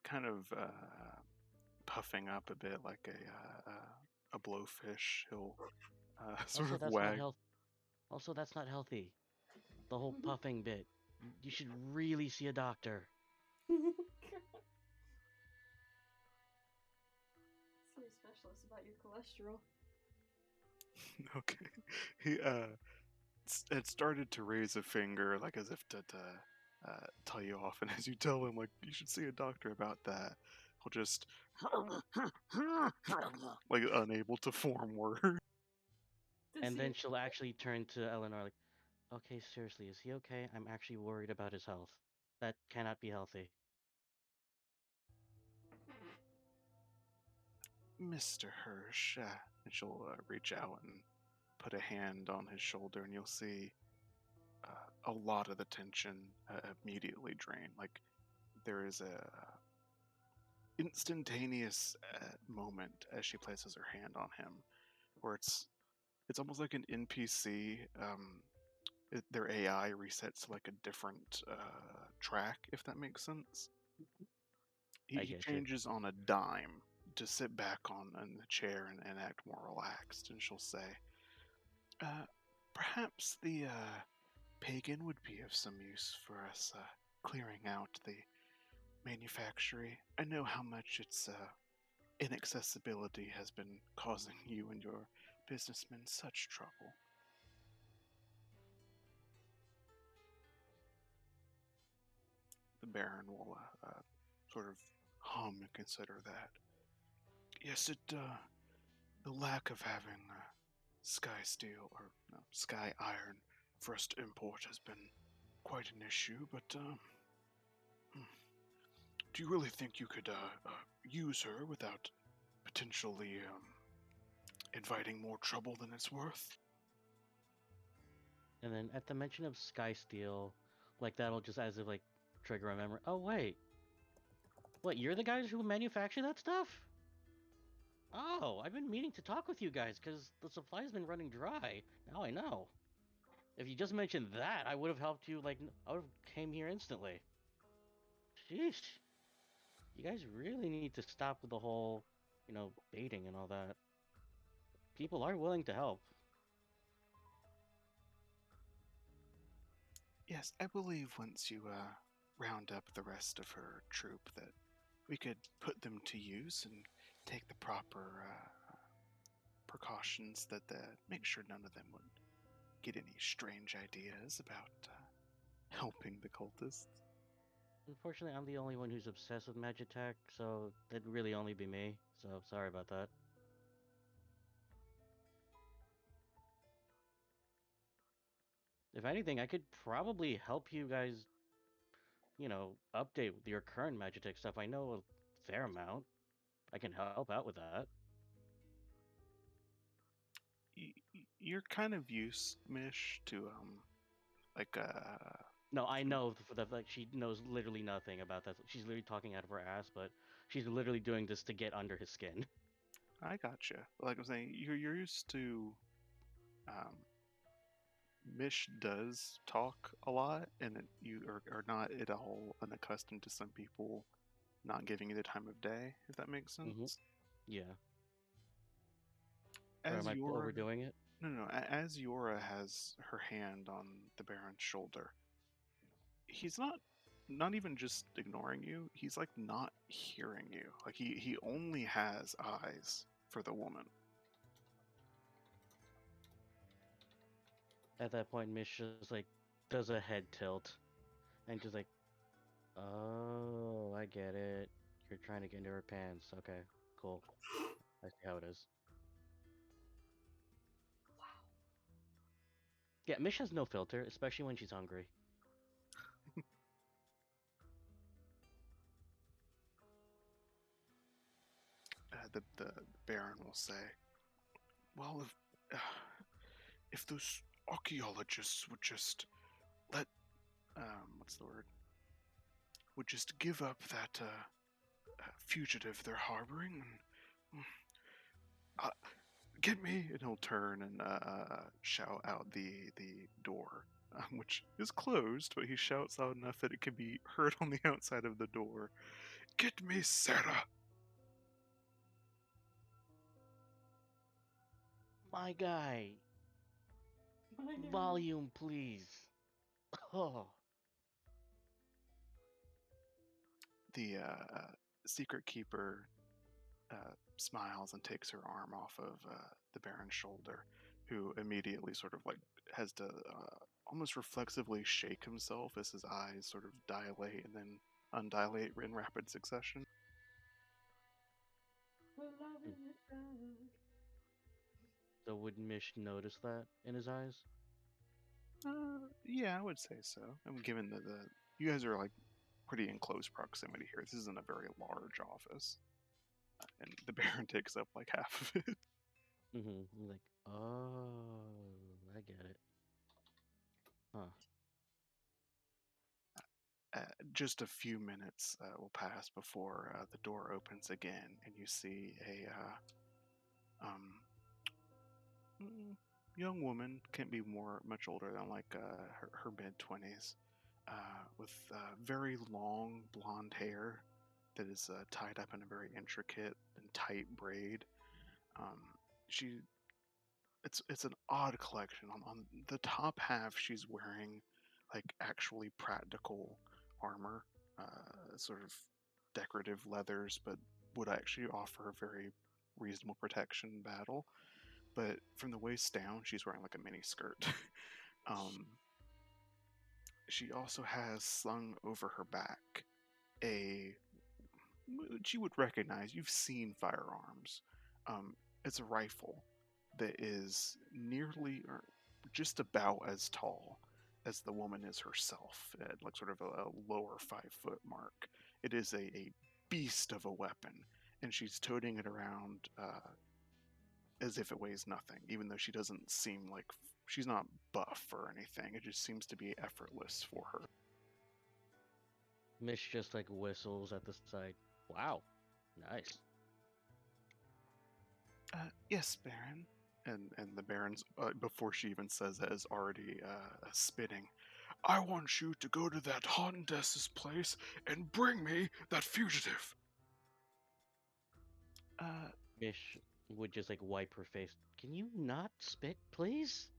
Kind of puffing up a bit like a blowfish, he'll sort Also, of that's not wag. health. Also, that's not healthy. The whole puffing bit. You should really see a doctor. See a specialist about your cholesterol. Okay. He had started to raise a finger, like as if to tell you off, and as you tell him, like, you should see a doctor about that, he'll just like unable to form words. And then she'll actually turn to Eleanor like, okay, seriously, is he okay? I'm actually worried about his health. That cannot be healthy. Mr. Hirsch, and she'll reach out and put a hand on his shoulder, and you'll see a lot of the tension immediately drain. Like, there is a instantaneous moment as she places her hand on him, where it's almost like an NPC. Their AI resets to like a different track, if that makes sense. I He get you. changes on a dime to sit back on in the chair and act more relaxed, and she'll say, "Perhaps the pagan would be of some use for us clearing out the manufactory. I know how much its inaccessibility has been causing you and your businessmen such trouble." The Baron will sort of hum and consider that. Yes, the lack of having sky steel or no, sky iron for us to import has been quite an issue, but do you really think you could use her without potentially inviting more trouble than it's worth? And then at the mention of Sky Steel, like that'll just as if like trigger a memory. Oh wait, what? You're the guys who manufacture that stuff? Oh, I've been meaning to talk with you guys because the supply's been running dry. Now I know. If you just mentioned that, I would have helped you. Like I would have came here instantly. Sheesh. You guys really need to stop with the whole, baiting and all that. People are willing to help. Yes, I believe once you round up the rest of her troop that we could put them to use and take the proper precautions that make sure none of them would get any strange ideas about helping the cultists. Unfortunately, I'm the only one who's obsessed with Magitech, so that'd really only be me. So sorry about that. If anything, I could probably help you guys, update your current Magitech stuff. I know a fair amount. I can help out with that. you're kind of used, Mish, to like No, I know for the fact she knows literally nothing about that. She's literally talking out of her ass, but she's literally doing this to get under his skin. I gotcha. Like I'm saying, you're used to um, Mish does talk a lot, and you are not at all unaccustomed to some people not giving you the time of day, if that makes sense. Mhm. Yeah. Or As am I Yora, overdoing it? no, as Yora has her hand on the Baron's shoulder, he's not even just ignoring you. He's like not hearing you. Like he only has eyes for the woman. At that point, Mish just like does a head tilt and just like, oh, I get it. You're trying to get into her pants. Okay, cool. I see how it is. Yeah, Mish has no filter, especially when she's hungry. The Baron will say, "Well, if those archaeologists would just let what's the word? Would just give up that fugitive they're harboring and get me," and he'll turn and shout out the door, which is closed, but he shouts out enough that it can be heard on the outside of the door. "Get me Sarah." My guy, volume, please. Oh, The secret keeper smiles and takes her arm off of the Baron's shoulder, who immediately sort of like has to almost reflexively shake himself as his eyes sort of dilate and then undilate in rapid succession. so would Mish notice that in his eyes? Yeah, I would say so. I mean, given that you guys are like pretty in close proximity here, this isn't a very large office, and the Baron takes up like half of it. Mm-hmm. Like, oh, I get it. Huh. Just a few minutes will pass before the door opens again, and you see a young woman. Can't be much older than like her mid 20s, with very long blonde hair that is tied up in a very intricate and tight braid. Um, she it's an odd collection. On the top half, she's wearing like actually practical armor, sort of decorative leathers, but would actually offer a very reasonable protection in battle. But from the waist down, she's wearing like a mini skirt. um, she also has slung over her back a which you would recognize. You've seen firearms. It's a rifle that is nearly or just about as tall as the woman is herself, at like sort of a lower 5 foot mark. It is a beast of a weapon, and she's toting it around as if it weighs nothing, even though she doesn't seem like she's not buff or anything. It just seems to be effortless for her. Mish just like whistles at the side. Wow, nice. Yes, Baron. And the Baron's, before she even says that, is already spitting. "I want you to go to that Hondess's place and bring me that fugitive." Mish would just like wipe her face. Can you not spit, please?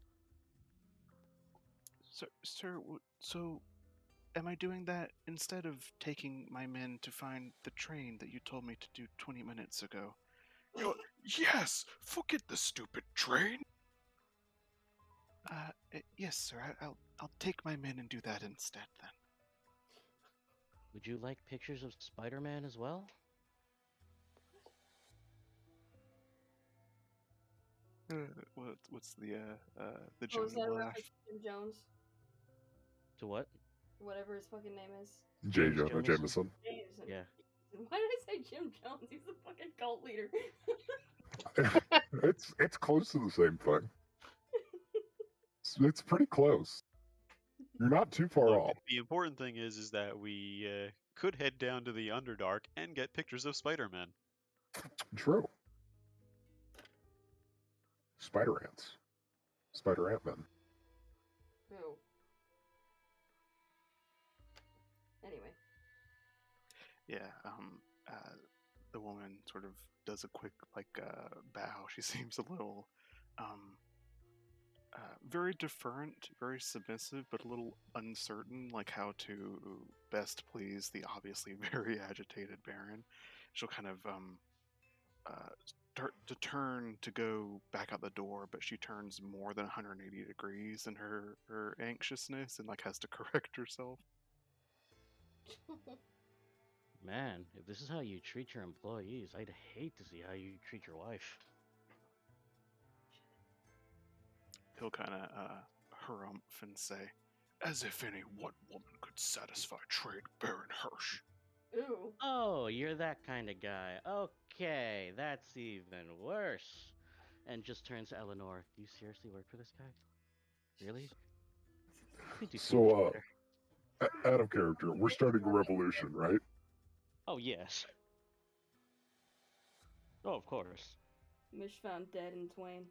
Sir, so am I doing that instead of taking my men to find the train that you told me to do 20 minutes ago? Yes! Forget the stupid train! Yes, sir. I'll take my men and do that instead then. Would you like pictures of Spider-Man as well? What's the Oh, is Jonah that a laugh? reference to Jim Jones? To what? Whatever his fucking name is. J. James Jonah Jameson? Jameson. Jameson. Yeah. Why did I say Jim Jones? He's a fucking cult leader. It's close to the same thing. It's pretty close. You're not too far Look, off. the important thing is that we could head down to the Underdark and get pictures of Spider-Man. True. Spider ants. Spider ant-men. Oh. Anyway. Yeah. The woman sort of does a quick bow. She seems a little very deferent, very submissive, but a little uncertain, like how to best please the obviously very agitated Baron. She'll kind of start to turn to go back out the door, but she turns more than 180 degrees in her anxiousness and like has to correct herself. Man, if this is how you treat your employees, I'd hate to see how you treat your wife. He'll kind of harumph and say, "As if any one woman could satisfy trade Baron Hirsch." Ooh. Oh, you're that kind of guy. Okay, that's even worse. And just turns to Eleanor. Do you seriously work for this guy? Really? You could do so much So, better. out of character, we're starting a revolution, right? Oh, yes. Oh, of course. Mish found dead in Twain.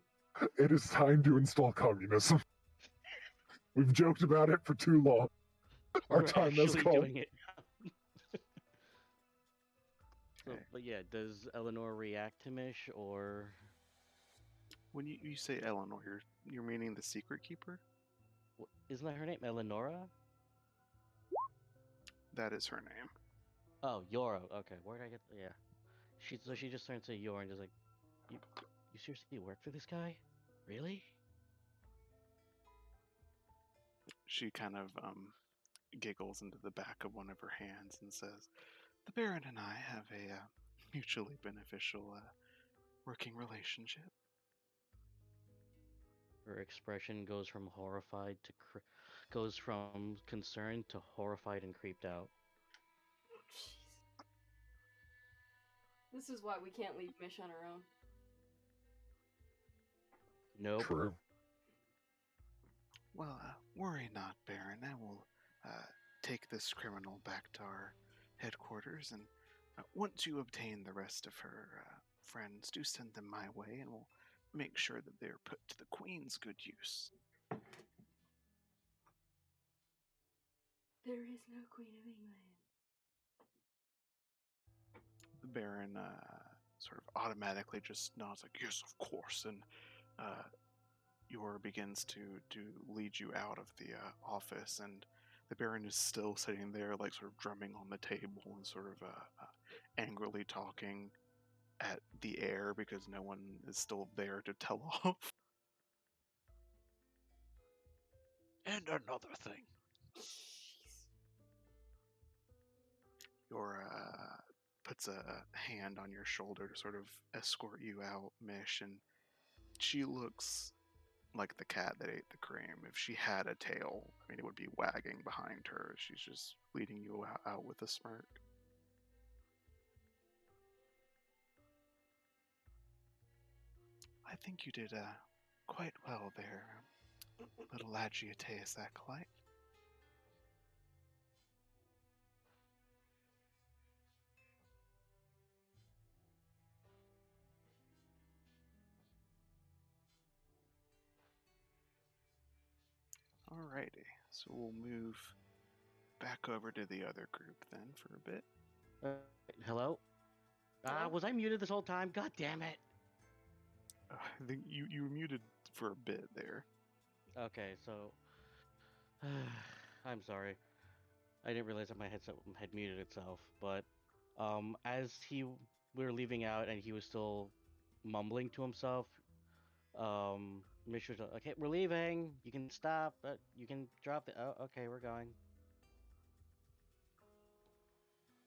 It is time to install communism. We've joked about it for too long. Our We're time has actually come. doing it. So, Okay. but yeah, does Eleanor react to Mish, or When you say Eleanor, you're meaning the Secret Keeper? isn't that her name, Eleonora? That is her name. Oh, Yora. Okay, where did I get? Yeah, she just turns to Yora and just like, you seriously work for this guy? Really? She kind of giggles into the back of one of her hands and says, "The Baron and I have a mutually beneficial working relationship." Her expression goes from horrified to goes from concerned to horrified and creeped out. Jeez. This is why we can't leave Mish on her own. Nope. True. Well, worry not, Baron. I will take this criminal back to our headquarters, and once you obtain the rest of her friends, do send them my way, and we'll make sure that they're put to the Queen's good use. There is no Queen of England. The Baron sort of automatically just nods, like, "Yes, of course," and Yor begins to lead you out of the office, and the Baron is still sitting there, like sort of drumming on the table and sort of angrily talking at the air because no one is still there to tell off. And another thing. Jeez. Yor puts a hand on your shoulder to sort of escort you out, Mish, and she looks like the cat that ate the cream. If she had a tail, I mean, it would be wagging behind her. She's just leading you out with a smirk. I think you did quite well there, little Agitaeus acolyte. Alrighty, so we'll move back over to the other group then for a bit. Hello? Hello? Was I muted this whole time? God damn it! I think you were muted for a bit there. Okay, so I'm sorry. I didn't realize that my headset had muted itself. But as we were leaving out and he was still mumbling to himself, Mish was like, "Okay, we're leaving. You can stop. You can drop the. Oh, okay, we're going."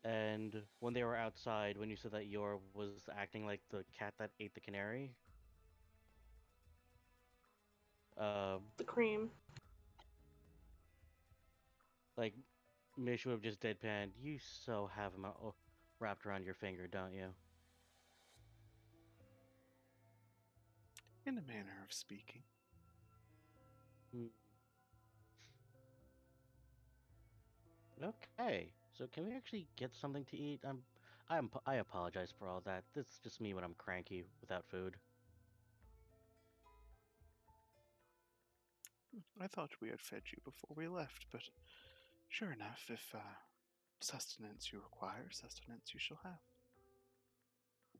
And when they were outside, when you said that Yor was acting like the cat that ate the canary, The cream. like Mish would have just deadpanned, "You so have him wrapped around your finger, don't you?" In a manner of speaking. Hmm. Okay, so can we actually get something to eat? I apologize for all that. This is just me when I'm cranky without food. I thought we had fed you before we left, but sure enough, if sustenance you require, sustenance you shall have.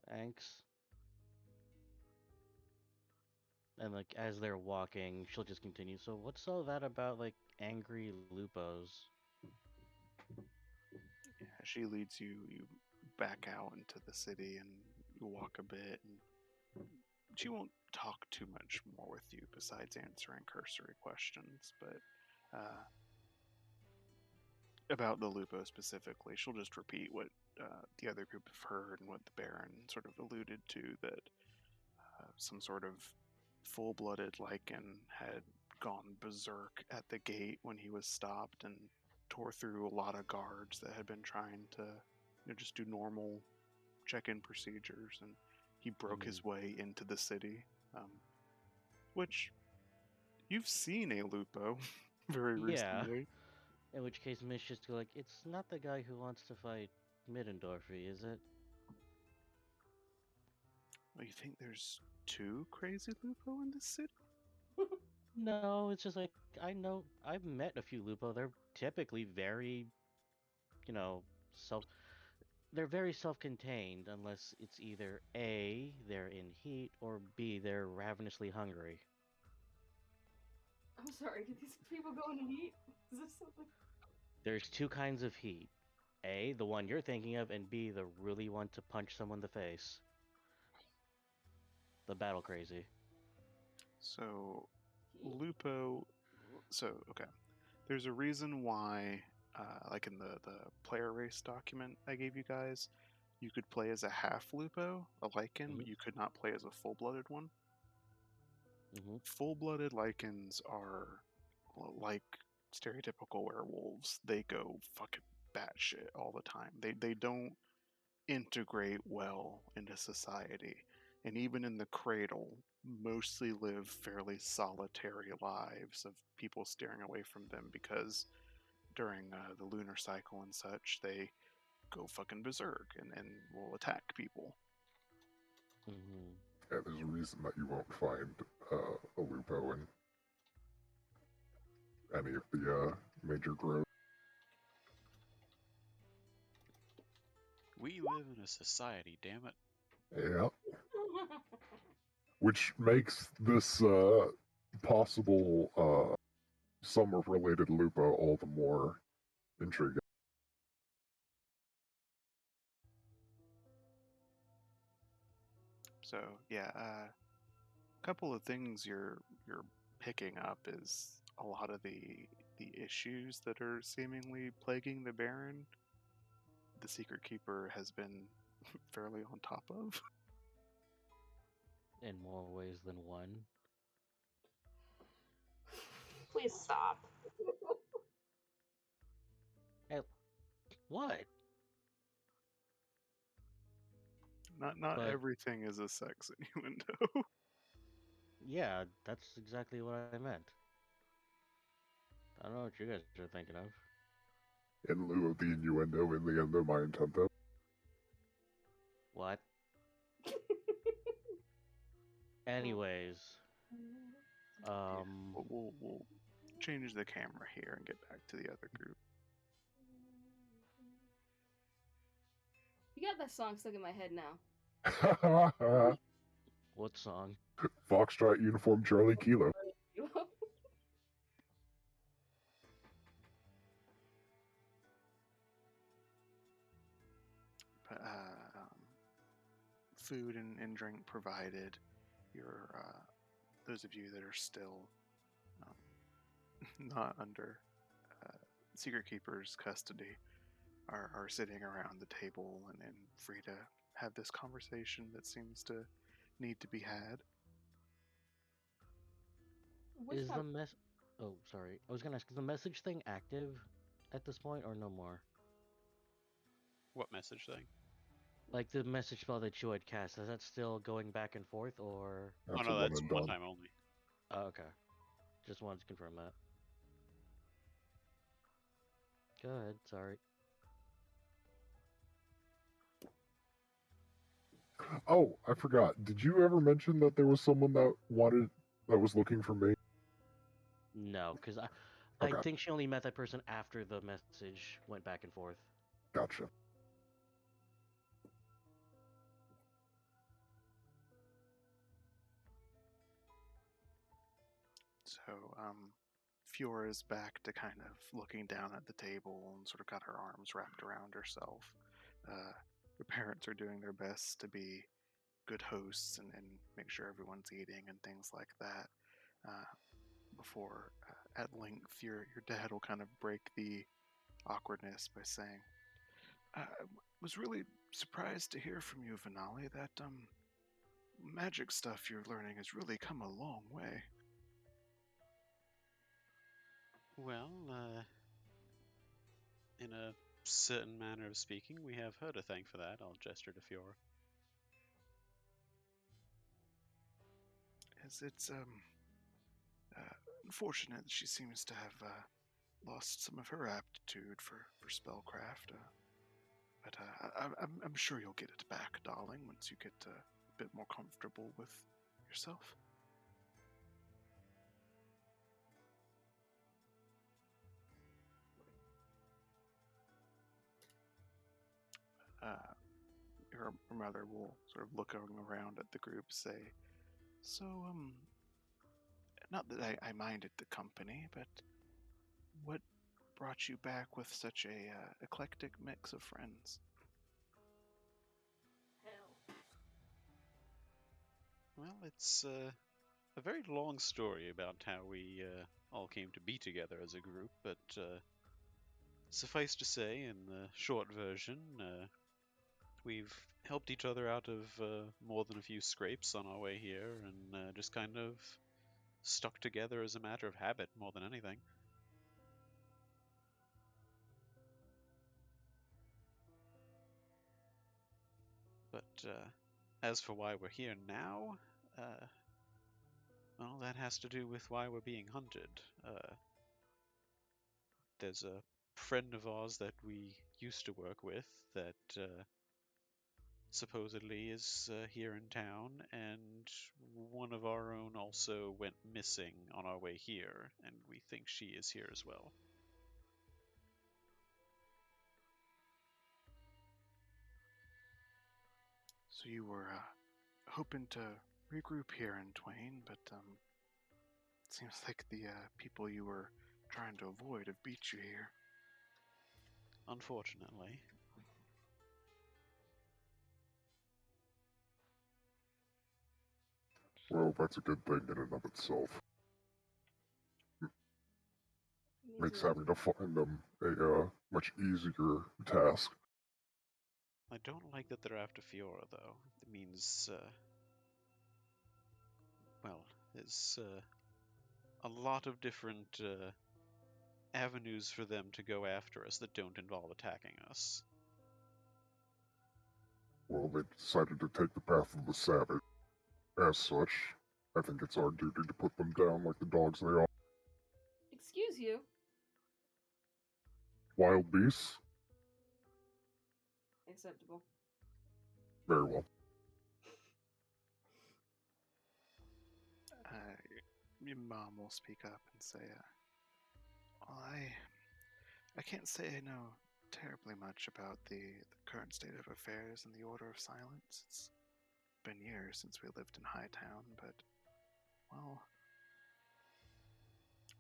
Thanks. And like as they're walking, she'll just continue. So what's all that about like angry Lupos? Yeah, she leads you back out into the city and you walk a bit, and she won't talk too much more with you besides answering cursory questions, but about the Lupo specifically, she'll just repeat what the other group have heard and what the Baron sort of alluded to, that some sort of full-blooded Lycan had gone berserk at the gate when he was stopped and tore through a lot of guards that had been trying to just do normal check-in procedures, and he broke his way into the city, which you've seen a Lupo very Yeah. recently. In which case, Mish just go like, it's not the guy who wants to fight Middendorfy, is it? Oh, you think there's two crazy Lupo in this city? No, it's just like I've met a few Lupo. They're typically very, you know, self. They're very self-contained unless it's either A, they're in heat, or B, they're ravenously hungry. I'm sorry, did these people go in heat? Is this something? There's two kinds of heat. A, the one you're thinking of, and B, the really want to punch someone in the face. The battle crazy. So, Lupo. So, okay. There's a reason why, like in the player race document I gave you guys, you could play as a half Lupo, a Lycan, but you could not play as a full blooded one. Mm-hmm. Full blooded Lycans are like stereotypical werewolves. They go fucking batshit all the time. They don't integrate well into society, and even in the cradle, mostly live fairly solitary lives of people steering away from them because during the lunar cycle and such, they go fucking berserk and will attack people. Mm-hmm. Yeah, there's a reason that you won't find a Lupo in any of the major groves. We live in a society, damn it. Yeah, which makes this possible summer-related Lupo all the more intriguing. So yeah, a couple of things you're picking up is a lot of the issues that are seemingly plaguing the Baron. The Secret Keeper has been fairly on top of. In more ways than one. Please stop. Hey, what? Not But- everything is a sex innuendo. Yeah, that's exactly what I meant. I don't know what you guys are thinking of. In lieu of the innuendo, in the endo, my intento. What? Anyways, We'll change the camera here and get back to the other group. You got that song stuck in my head now. what song? Foxtrot uniform Charlie Kilo. But, food and drink provided. Your those of you that are still not under Secret Keeper's custody are sitting around the table and free to have this conversation that seems to need to be had. Which Is one? the mess? Oh, sorry. I was gonna ask, is the message thing active at this point or no more? What message thing? Like the message spell that you had cast, is that still going back and forth, or? That's oh a no, one that's and one done. time only. Oh, okay. Just wanted to confirm that. Go ahead. Sorry. Oh, I forgot. Did you ever mention that there was someone that was looking for me? No, because I Okay, think she only met that person after the message went back and forth. gotcha. So, Fiora's back to kind of looking down at the table and sort of got her arms wrapped around herself. The parents are doing their best to be good hosts and make sure everyone's eating and things like that. Before, at length, your dad will kind of break the awkwardness by saying, "I was really surprised to hear from you, Vanali, that magic stuff you're learning has really come a long way." Well, in a certain manner of speaking, we have her to thank for that. I'll gesture to Fiora. As it's uh, unfortunate that she seems to have lost some of her aptitude for spellcraft. But I'm sure you'll get it back, darling, once you get a bit more comfortable with yourself. Uh, her mother will sort of look around at the group, say, "So, not that I minded the company, but what brought you back with such a eclectic mix of friends?" Hell. Well, it's a very long story about how we all came to be together as a group, but suffice to say, in the short version, we've helped each other out of more than a few scrapes on our way here, and just kind of stuck together as a matter of habit more than anything. But as for why we're here now, well, that has to do with why we're being hunted. There's a friend of ours that we used to work with that supposedly is here in town, and one of our own also went missing on our way here, and we think she is here as well. So you were hoping to regroup here in Twain, but seems like the people you were trying to avoid have beat you here. Unfortunately. Well, that's a good thing in and of itself. Makes having to find them a much easier task. I don't like that they're after Fiora, though. It means, well, there's a lot of different avenues for them to go after us that don't involve attacking us. Well, they decided to take the path of the savage. As such, I think it's our duty to put them down like the dogs they are. Excuse you. Wild beasts? Acceptable. Very well. Your mom will speak up and say, well, I can't say I know terribly much about the current state of affairs in the Order of Silence. It's been years since we lived in Hightown, but, well,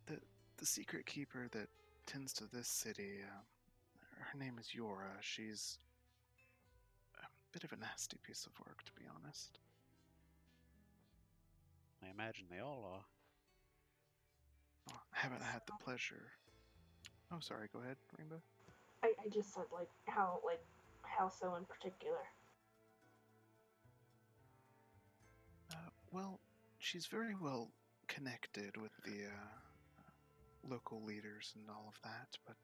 the secret keeper that tends to this city, her name is Yora. She's a bit of a nasty piece of work, to be honest. I imagine they all are. Well, I haven't had the pleasure. Oh, sorry, go ahead, Rainbow. I just said how so in particular. Well, she's very well connected with the local leaders and all of that, but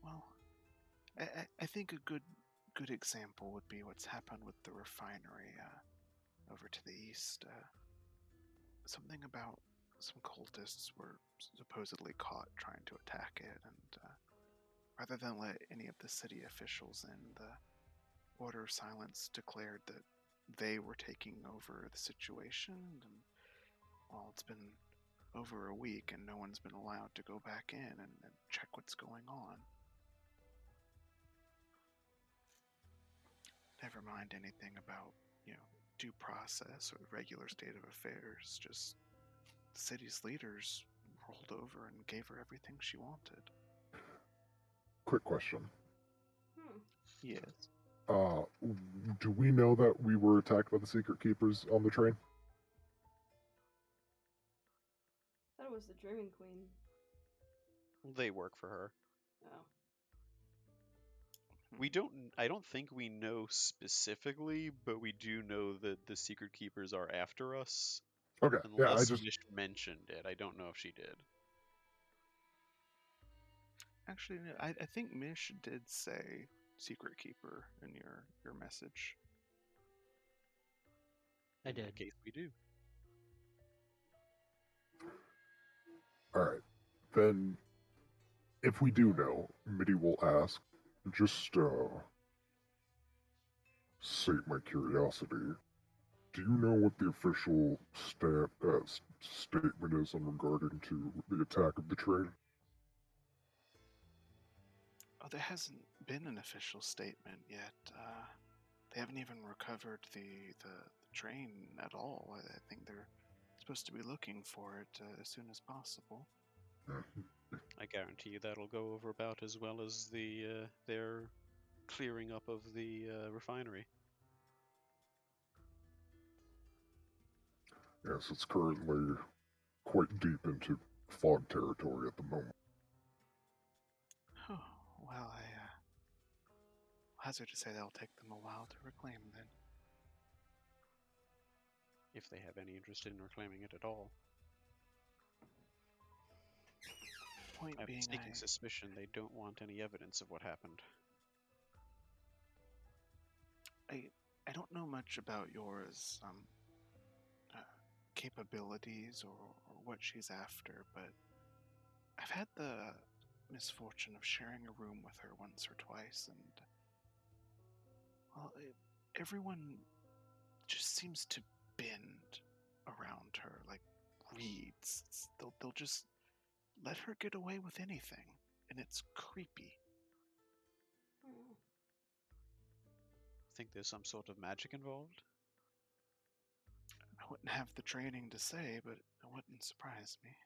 well, I think a good good example would be what's happened with the refinery over to the east. Something about some cultists were supposedly caught trying to attack it, and rather than let any of the city officials in, the Order of Silence declared that they were taking over the situation, and well, it's been over a week and no one's been allowed to go back in and check what's going on. Never mind anything about, due process or the regular state of affairs, just the city's leaders rolled over and gave her everything she wanted. Quick question. Yes. Do we know that we were attacked by the Secret Keepers on the train? I thought it was the Dreaming Queen. They work for her. Oh. I don't think we know specifically, but we do know that the Secret Keepers are after us. Okay, yeah, Unless Mish mentioned it. I don't know if she did. Actually, no, I think Mish did say Secret Keeper in your message. I In did. that case, we do. Alright. Then, if we do know, Mitty will ask, just, sate my curiosity. Do you know what the official statement is in regarding to the attack of the train? Oh, there hasn't been an official statement yet. They haven't even recovered the train at all. I think they're supposed to be looking for it as soon as possible. I guarantee you that'll go over about as well as their clearing up of the refinery. Yes, it's currently quite deep into fog territory at the moment. Oh, well, I hazard to say that'll take them a while to reclaim then. If they have any interest in reclaiming it at all. Point I have being, a sneaking suspicion they don't want any evidence of what happened. I don't know much about yours capabilities or what she's after, but I've had the misfortune of sharing a room with her once or twice, and well, everyone just seems to bend around her like reeds. They'll just let her get away with anything, and it's creepy. Think there's some sort of magic involved? I wouldn't have the training to say, but it wouldn't surprise me.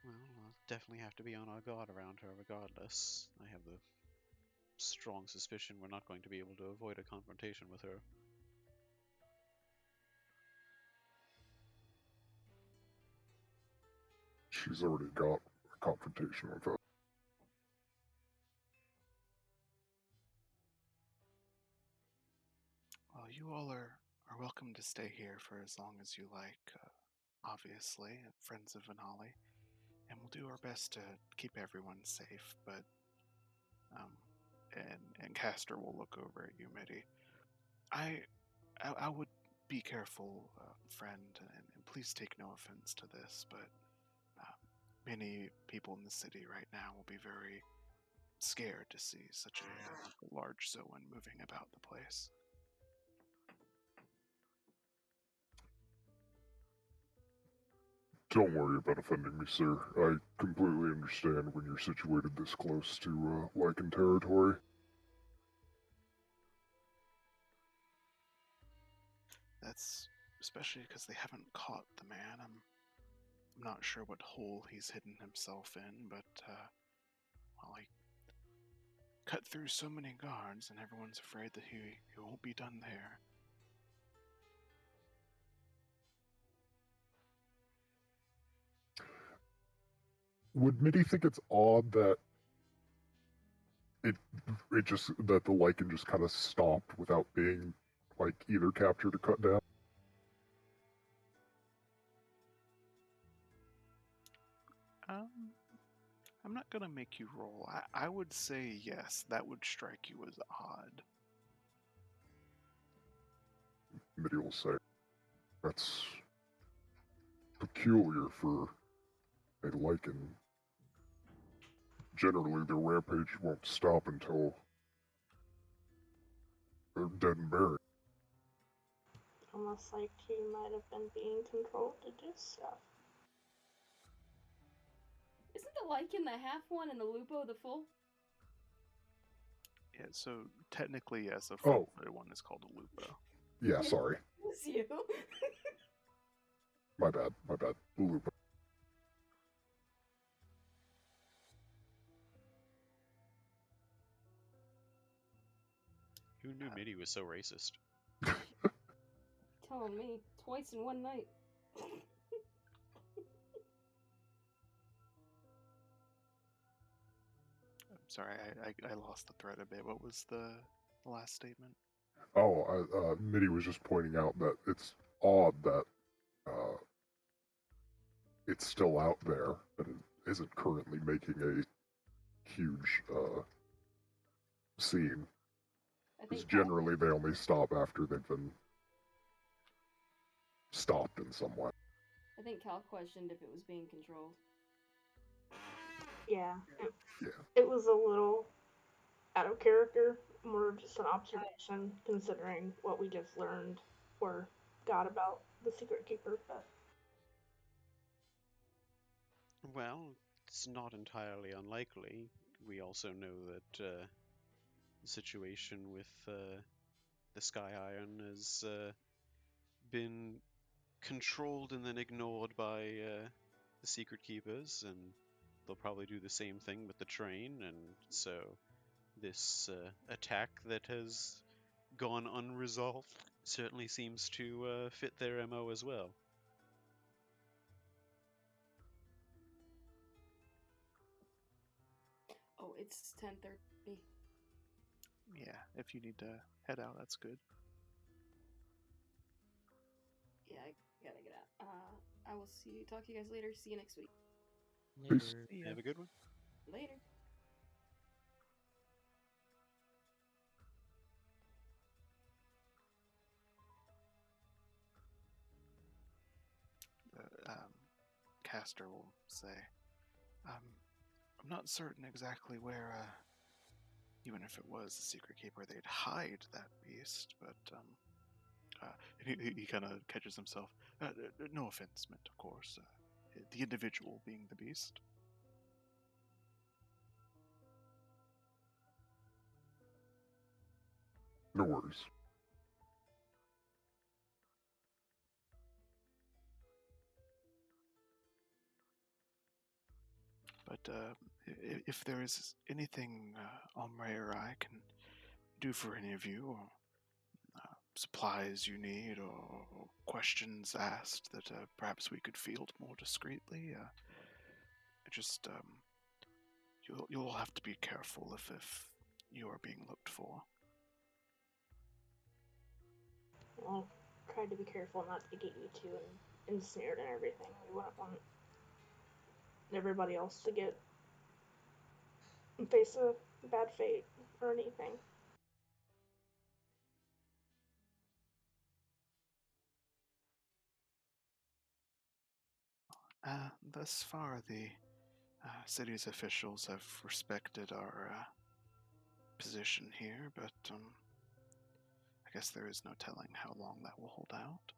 Well, I'll definitely have to be on our guard around her regardless. I have the strong suspicion we're not going to be able to avoid a confrontation with her. She's already got a confrontation with us. Well, you all are welcome to stay here for as long as you like, obviously, friends of Vanali, and we'll do our best to keep everyone safe, but, and Castor will look over at you, Mitty. I would be careful, friend, and please take no offense to this, but many people in the city right now will be very scared to see such a large Zoan moving about the place. Don't worry about offending me, sir. I completely understand when you're situated this close to Lycan territory. That's especially because they haven't caught the man. I'm not sure what hole he's hidden himself in, but well, he cut through so many guards, and everyone's afraid that he won't be done there. Would Mitty think it's odd that it just that the Lycan just kind of stopped without being like either captured or cut down? Um, I'm not gonna make you roll. I would say yes. That would strike you as odd. Mitty will say, that's peculiar for a lichen. Generally, the rampage won't stop until they're dead and buried. Almost like he might have been being controlled to do stuff. Isn't the lichen the half one and the lupo the full? Yeah, so technically, yes, a Oh. full-footed one is called a lupo. Yeah, sorry. It's you. My bad. Lupa. Who knew Mitty was so racist? Telling me twice in one night. I'm sorry, I lost the thread a bit. What was the last statement? Oh, Mitty was just pointing out that it's odd that it's still out there and it isn't currently making a huge scene. I Because think Cal, generally they only stop after they've been stopped in some way. I think Cal questioned if it was being controlled. Yeah. Yeah. It was a little out of character, more of just an observation considering what we just learned or got about the Secret Keeper, but Well, it's not entirely unlikely. We also know that the situation with the Sky Iron has been controlled and then ignored by the Secret Keepers, and they'll probably do the same thing with the train, and so this attack that has gone unresolved certainly seems to fit their MO as well. Oh, it's 10:30. Yeah, if you need to head out, that's good. Yeah, I gotta get out. I will talk to you guys later. See you next week. Peace. Later. Yeah. Have a good one. Later. The caster will say, I'm not certain exactly where, even if it was the Secret Keeper, they'd hide that beast, but and he kind of catches himself. No offense meant, of course. The individual being the beast. No worries. But if there is anything Omre or I can do for any of you, or supplies you need, or questions asked that perhaps we could field more discreetly, just you'll have to be careful if you are being looked for. I'll try to be careful not to get you two ensnared and everything. We wouldn't want everybody else to face a bad fate or anything. Thus far, the city's officials have respected our position here, but I guess there is no telling how long that will hold out.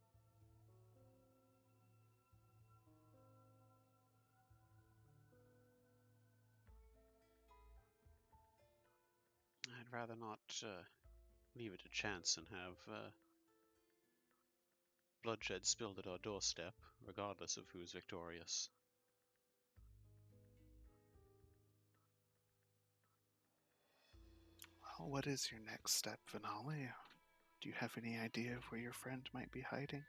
I'd rather not leave it to chance and have bloodshed spilled at our doorstep, regardless of who's victorious. Well, what is your next step, Vinali? Do you have any idea of where your friend might be hiding?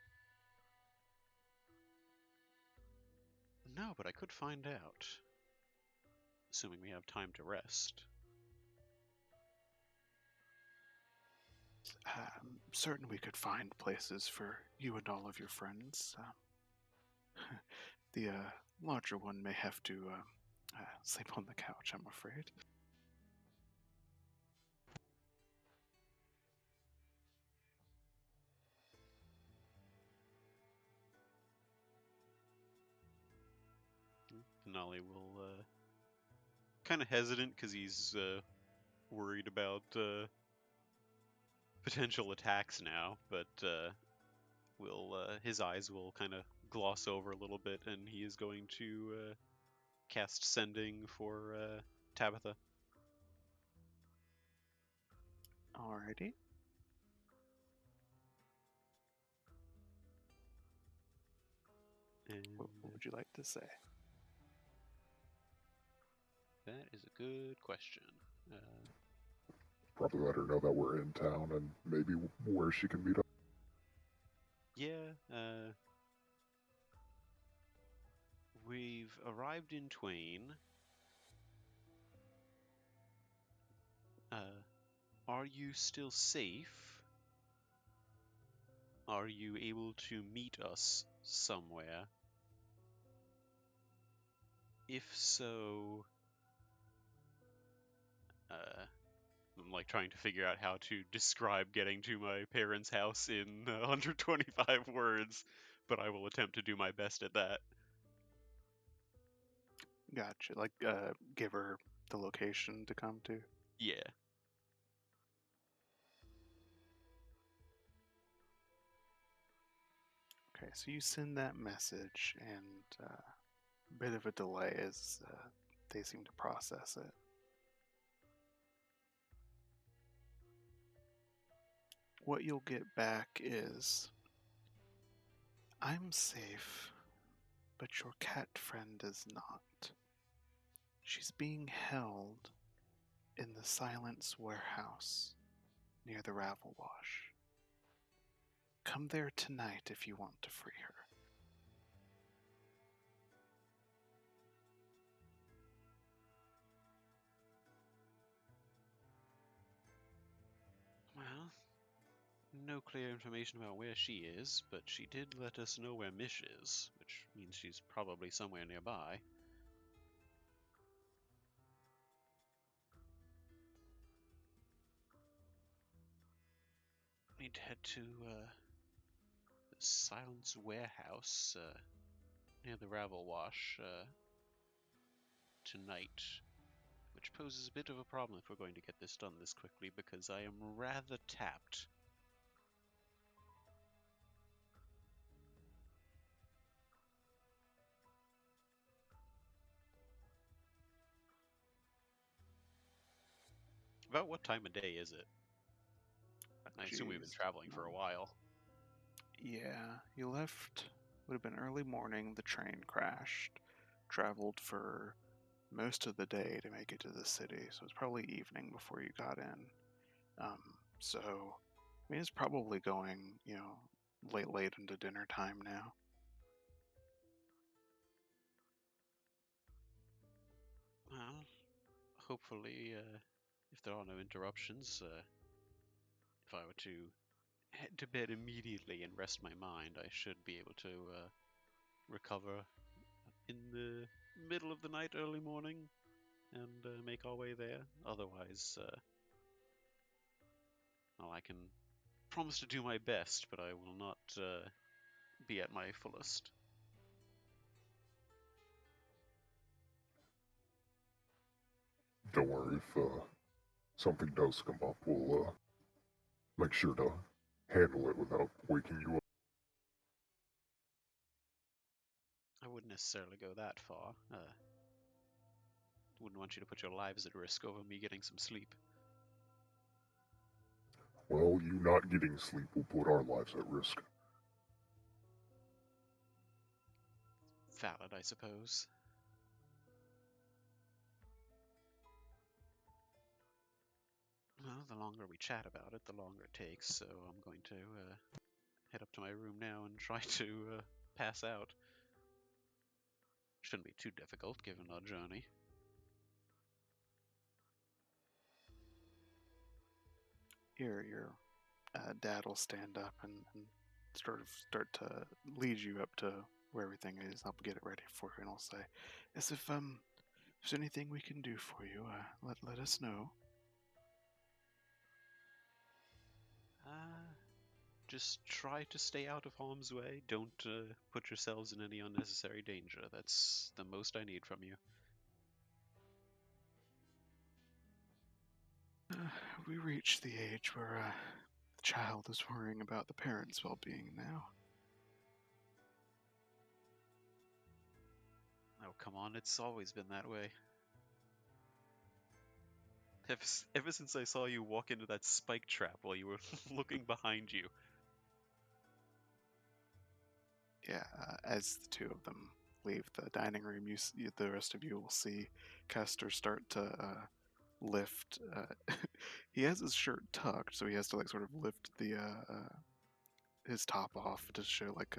No, but I could find out. Assuming we have time to rest. Certain we could find places for you and all of your friends. The larger one may have to sleep on the couch, I'm afraid. Denali will kind of hesitant because he's worried about potential attacks now, but will his eyes will kind of gloss over a little bit, and he is going to cast sending for Tabitha. Alrighty. And What would you like to say? that is a good question. Probably let her know that we're in town and maybe where she can meet up. Yeah, we've arrived in Twain. Are you still safe? Are you able to meet us somewhere? If so, I'm like trying to figure out how to describe getting to my parents' house in 125 words, but I will attempt to do my best at that. Gotcha. Like, give her the location to come to. Yeah. Okay, so you send that message, and a bit of a delay as they seem to process it. What you'll get back is, I'm safe, but your cat friend is not. She's being held in the Silence Warehouse near the Ravel Wash. Come there tonight if you want to free her. Well, no clear information about where she is, but she did let us know where Mish is, which means she's probably somewhere nearby. Need to head to the Silence Warehouse near the Ravel Wash tonight, which poses a bit of a problem if we're going to get this done this quickly, because I am rather tapped. About what time of day is it? I assume we've been Jeez. traveling for a while. Yeah, you left, would have been early morning, the train crashed, traveled for most of the day to make it to the city, so it's probably evening before you got in. So, I mean, it's probably going, late into dinner time now. Well, hopefully, if there are no interruptions, if I were to head to bed immediately and rest my mind, I should be able to recover in the middle of the night, early morning, and make our way there. Otherwise, well, I can promise to do my best, but I will not be at my fullest. Don't worry, if something does come up, we'll make sure to handle it without waking you up. I wouldn't necessarily go that far. Wouldn't want you to put your lives at risk over me getting some sleep. Well, you not getting sleep will put our lives at risk. Valid, I suppose. Well, the longer we chat about it, the longer it takes, so I'm going to head up to my room now and try to pass out. Shouldn't be too difficult, given our journey. Your dad will stand up and sort of start to lead you up to where everything is. I'll get it ready for you, and I'll say, "Yes, if there's anything we can do for you, let us know." Just try to stay out of harm's way. Don't put yourselves in any unnecessary danger. That's the most I need from you. We reached the age where the child is worrying about the parents' well-being now. Oh, come on, it's always been that way. Ever since I saw you walk into that spike trap while you were looking behind you. Yeah, as the two of them leave the dining room, the rest of you will see Castor start to lift. He has his shirt tucked, so he has to like sort of lift the his top off to show like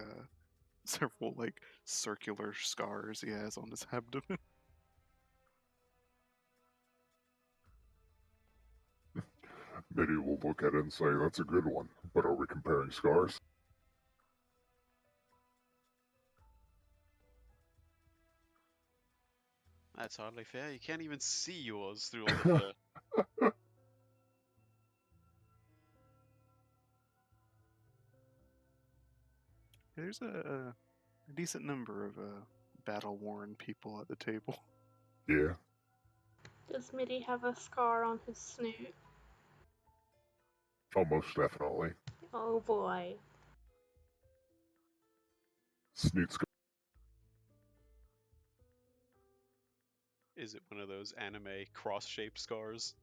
several like circular scars he has on his abdomen. Mitty will look at it and say, "That's a good one, but are we comparing scars?" That's hardly fair. You can't even see yours through all the fur. There's a decent number of battle-worn people at the table. Yeah. Does Mitty have a scar on his snoot? Oh, most definitely. Oh boy. Snoot's Is it one of those anime cross-shaped scars?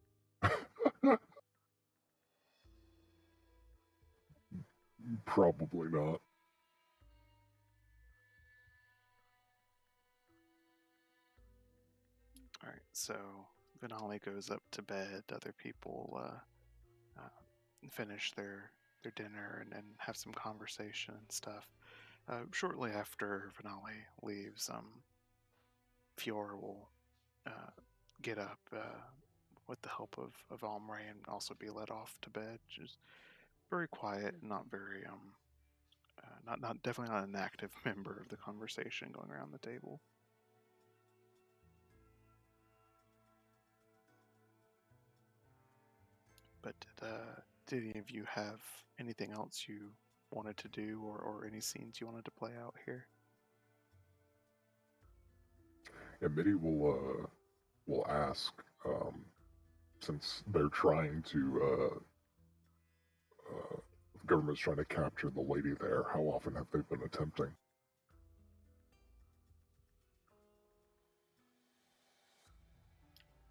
Probably not. Alright, so Vinali goes up to bed. Other people finish their dinner and have some conversation and stuff. Shortly after Vinali leaves, Fiora will get up with the help of Omri and also be led off to bed. Just very quiet, not very not definitely not an active member of the conversation going around the table. But did any of you have anything else you wanted to do, or any scenes you wanted to play out here? And Mitty will ask, since they're trying to the government's trying to capture the lady there, how often have they been attempting?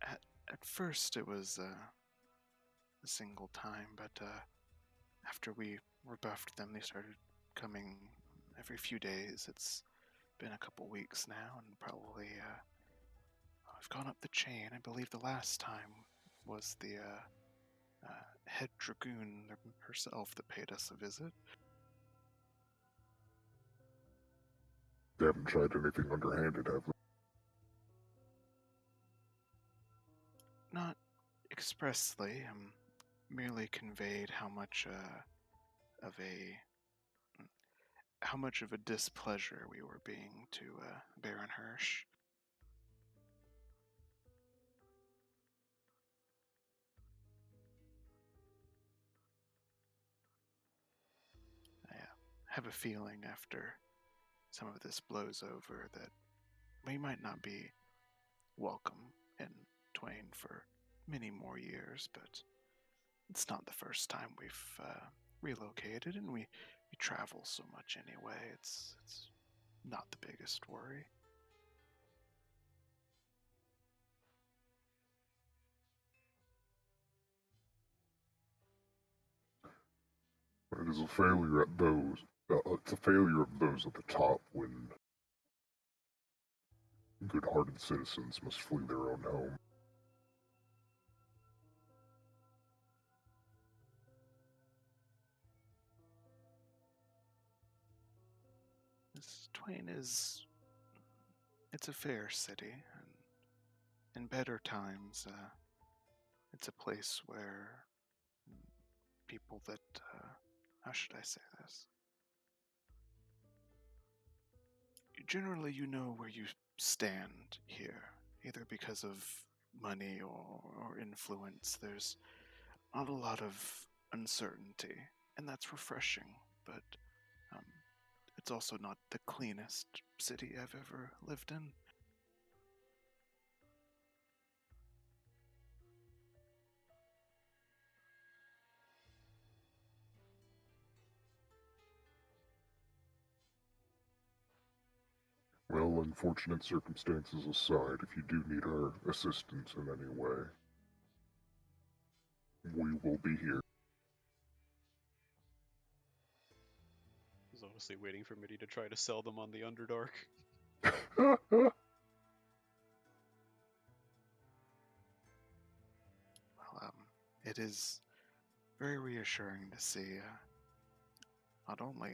At first, it was a single time, but after we rebuffed them, they started coming every few days. It's been a couple weeks now, and probably I've gone up the chain. I believe the last time was the head dragoon herself that paid us a visit. They haven't tried anything underhanded, have they? Not expressly, merely conveyed how much of a displeasure we were being to Baron Hirsch. I have a feeling after some of this blows over that we might not be welcome in Twain for many more years, but it's not the first time we've relocated, and we travel so much anyway. It's not the biggest worry. But it is a failure at those. It's a failure of those at the top when good-hearted citizens must flee their own home. This Twain it's a fair city, and in better times, it's a place where people that, how should I say this? generally you know where you stand here, either because of money or influence. There's not a lot of uncertainty, and that's refreshing, but um, it's also not the cleanest city I've ever lived in. Well, unfortunate circumstances aside, if you do need our assistance in any way, we will be here. I was honestly waiting for Mitty to try to sell them on the Underdark. Well, it is very reassuring to see not only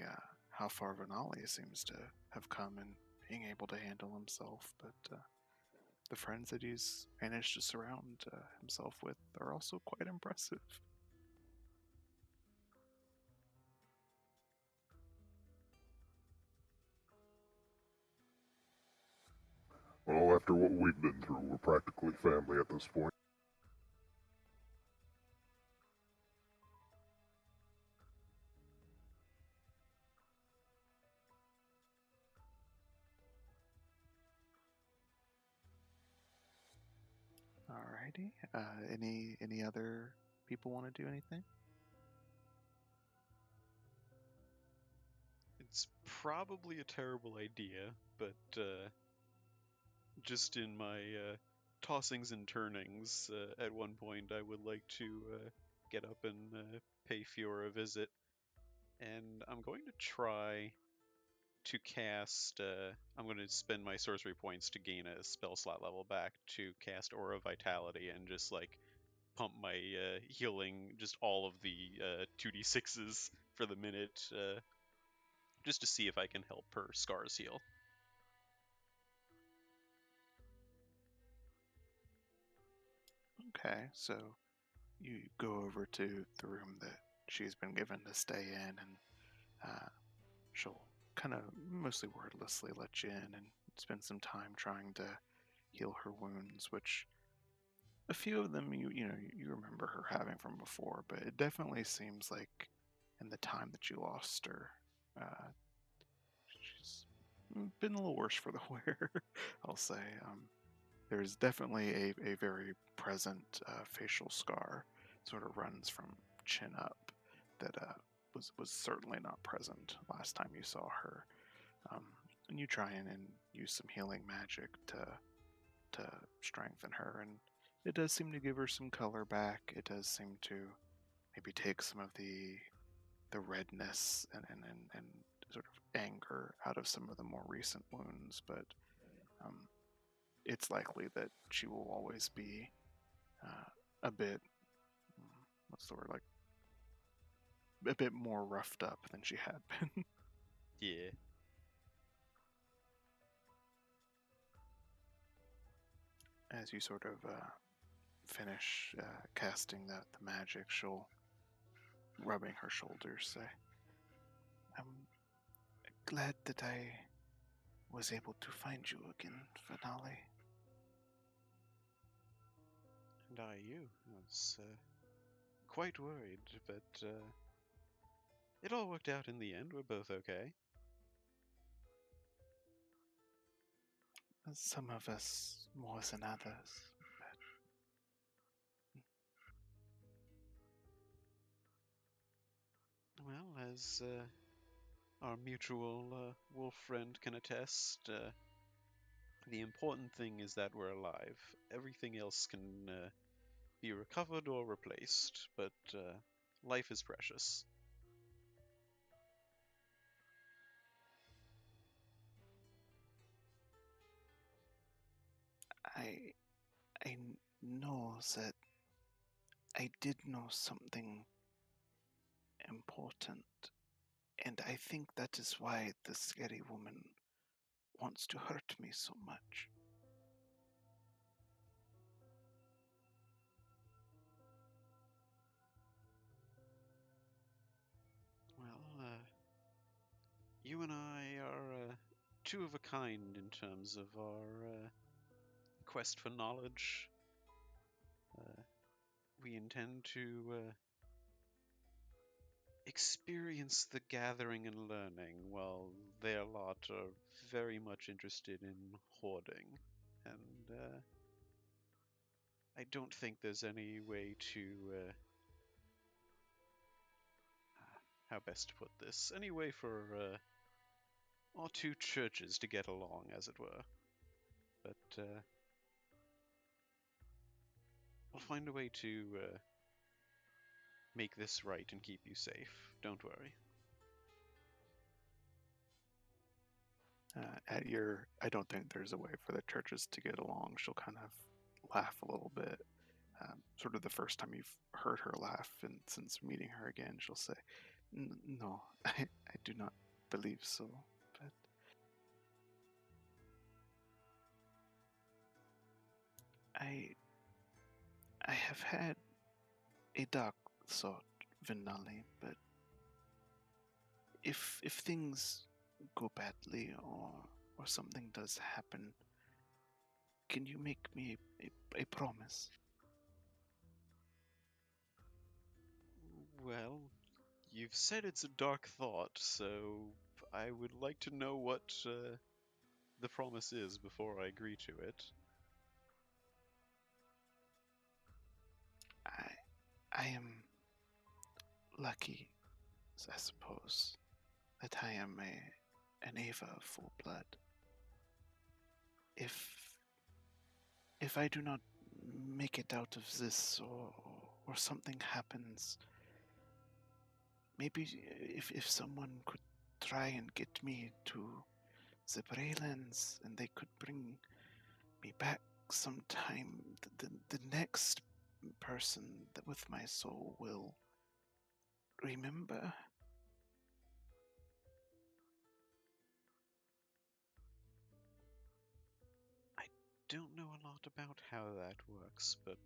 how far Venali seems to have come in being able to handle himself, but the friends that he's managed to surround himself with are also quite impressive. Well, after what we've been through, we're practically family at this point. Alrighty. Any other people want to do anything? It's probably a terrible idea, but just in my tossings and turnings, at one point I would like to get up and pay Fiora a visit. And I'm going to try to cast. I'm going to spend my sorcery points to gain a spell slot level back to cast Aura Vitality and just like pump my healing, just all of the 2d6s for the minute, just to see if I can help her scars heal. Okay, so you go over to the room that she's been given to stay in, and she'll kind of mostly wordlessly let you in and spend some time trying to heal her wounds, which a few of them you remember her having from before, but it definitely seems like in the time that you lost her, she's been a little worse for the wear. I'll say. There's definitely a very present facial scar, sort of runs from chin up, that was certainly not present last time you saw her. And you try and use some healing magic to strengthen her, and it does seem to give her some color back. It does seem to maybe take some of the redness and sort of anger out of some of the more recent wounds, but um, it's likely that she will always be a bit, what's the word, like a bit more roughed up than she had been. Yeah. As you sort of finish casting the magic, she'll, rubbing her shoulders, say, "I'm glad that I was able to find you again, Finale." And you. I was quite worried, but it all worked out in the end. We're both okay. Some of us more than others. Well, as our mutual wolf friend can attest, the important thing is that we're alive. Everything else can be recovered or replaced, but life is precious. I know that I did know something important, and I think that is why the scary woman wants to hurt me so much. Well, you and I are two of a kind in terms of our quest for knowledge. We intend to experience the gathering and learning, while their lot are very much interested in hoarding. And I don't think there's any way to, how best to put this, any way for our two churches to get along, as it were. But I'll find a way to make this right and keep you safe. Don't worry. I don't think there's a way for the churches to get along. She'll kind of laugh a little bit. Sort of the first time you've heard her laugh, and since meeting her again, she'll say, No, I do not believe so. But I have had a dark thought, Vinali, but if things go badly or something does happen, can you make me a promise? Well, you've said it's a dark thought, so I would like to know what the promise is before I agree to it. I am lucky, I suppose, that I am an Ava of full blood. If I do not make it out of this, or something happens, maybe if someone could try and get me to the Braylands and they could bring me back sometime, the next person that with my soul will remember. I don't know a lot about how that works, but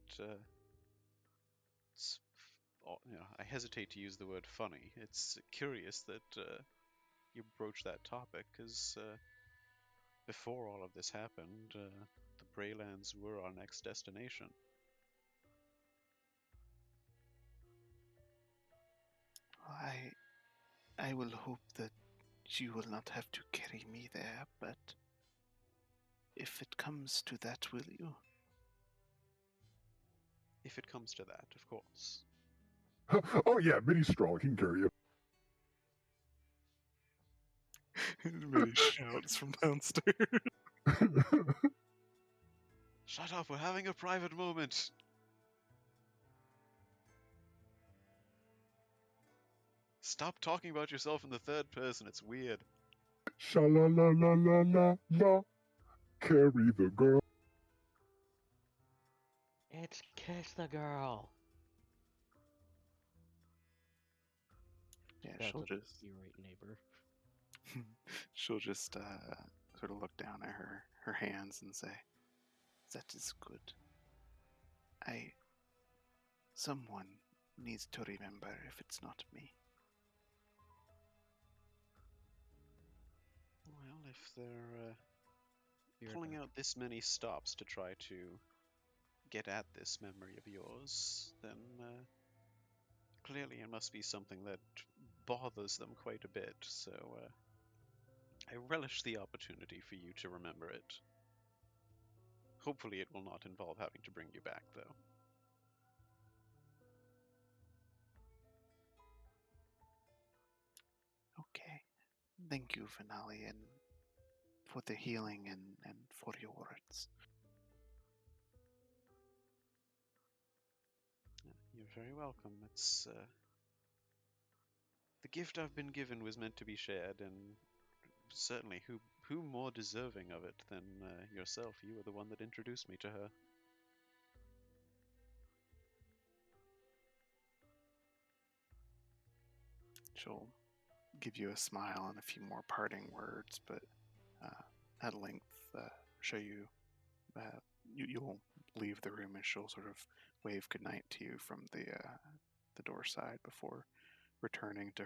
it's, I hesitate to use the word funny. It's curious that you broach that topic, because before all of this happened, the Braylands were our next destination. I will hope that you will not have to carry me there, but if it comes to that, will you? If it comes to that, of course. Oh yeah, Minnie's strong. He can carry you. Many shouts from downstairs. Shut up, we're having a private moment! Stop talking about yourself in the third person, it's weird. Sha la la la la la la. Carry the girl. It's Kiss the Girl. Yeah, That's she'll a just irate neighbor. she'll just sort of look down at her hands and say, "That is good. Someone needs to remember if it's not me." Well, if they're Be right pulling back. out this many stops to try to get at this memory of yours, then clearly it must be something that bothers them quite a bit, so I relish the opportunity for you to remember it. Hopefully it will not involve having to bring you back, though. Okay. Thank you, Finale, and for the healing and for your words. You're very welcome. It's the gift I've been given was meant to be shared, and certainly who more deserving of it than yourself? You were the one that introduced me to her. She'll give you a smile and a few more parting words, but at length show you, you'll leave the room, and she'll sort of wave goodnight to you from the door side before returning to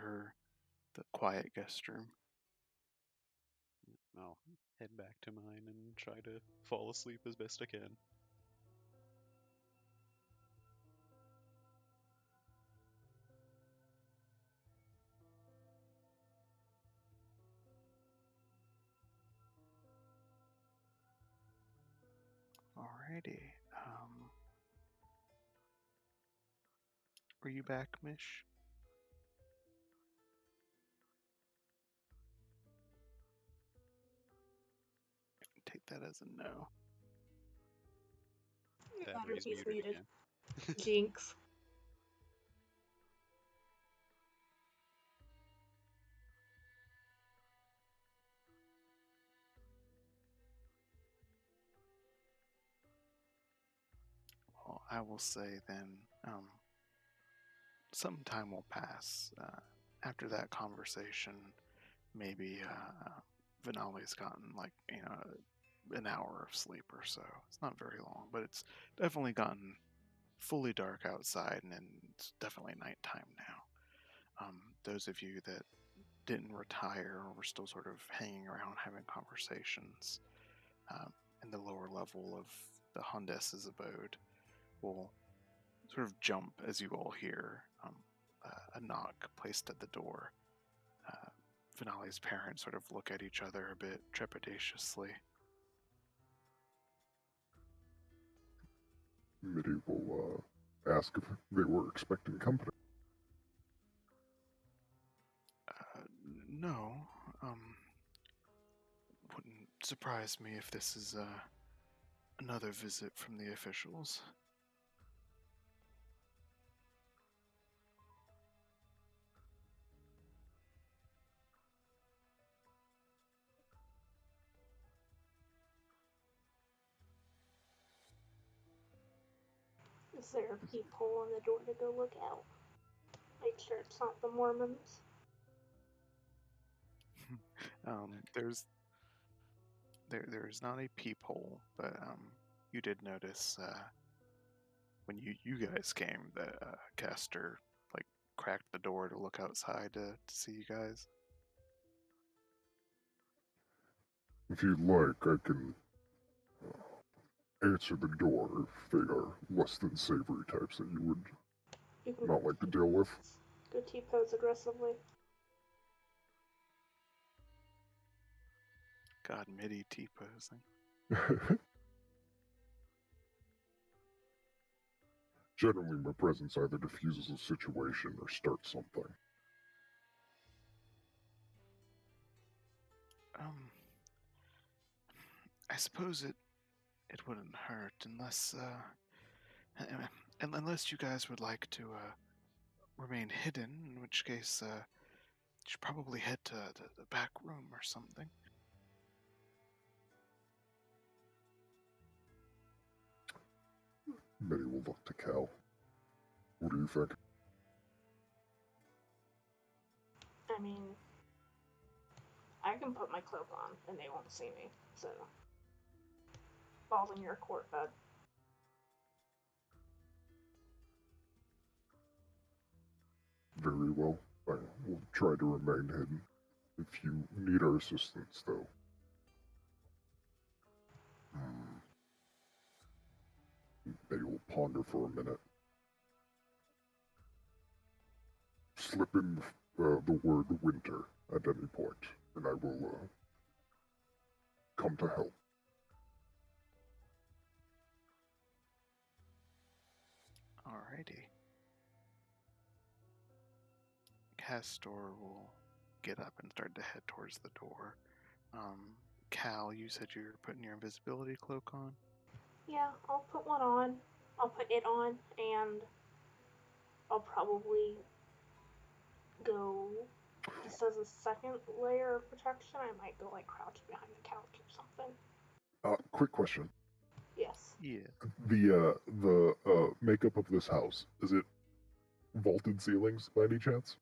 the quiet guest room. I'll head back to mine and try to fall asleep as best I can. Alrighty. Are you back, Mish? Take that as a no. Battery's He's muted muted. again. Jinx. Well, I will say then, some time will pass. After that conversation, maybe Vinali's gotten like, an hour of sleep or so. It's not very long, but it's definitely gotten fully dark outside, and it's definitely nighttime now. Those of you that didn't retire or were still sort of hanging around having conversations in the lower level of the Hondes's abode will sort of jump as you all hear a knock placed at the door. Finale's parents sort of look at each other a bit trepidatiously. Mitty will ask if they were expecting company. No, wouldn't surprise me if this is another visit from the officials. Is there a peephole in the door to go look out? Make sure it's not the Mormons. There's not a peephole, but you did notice when you guys came that Castor like cracked the door to look outside to see you guys. If you'd like, I can answer the door if they are less than savory types that you would You can not like to deal with. go T-pose aggressively. God, Mitty T-posing. Generally, my presence either diffuses a situation or starts something. I suppose it wouldn't hurt unless you guys would like to remain hidden, in which case you should probably head to the back room or something. Mitty will look to Cal. What do you think? I mean, I can put my cloak on and they won't see me, so balls in your court, bud. Very well. I will try to remain hidden. If you need our assistance, though. Mitty will ponder for a minute. Slip in the word winter at any point, and I will come to help. Alrighty. Castor will get up and start to head towards the door. Cal, you said you're putting your invisibility cloak on? Yeah, I'll put one on. I'll put it on, and I'll probably go, just as a second layer of protection, I might go like crouch behind the couch or something. Quick question. Yes. Yeah. The makeup of this house, is it vaulted ceilings by any chance?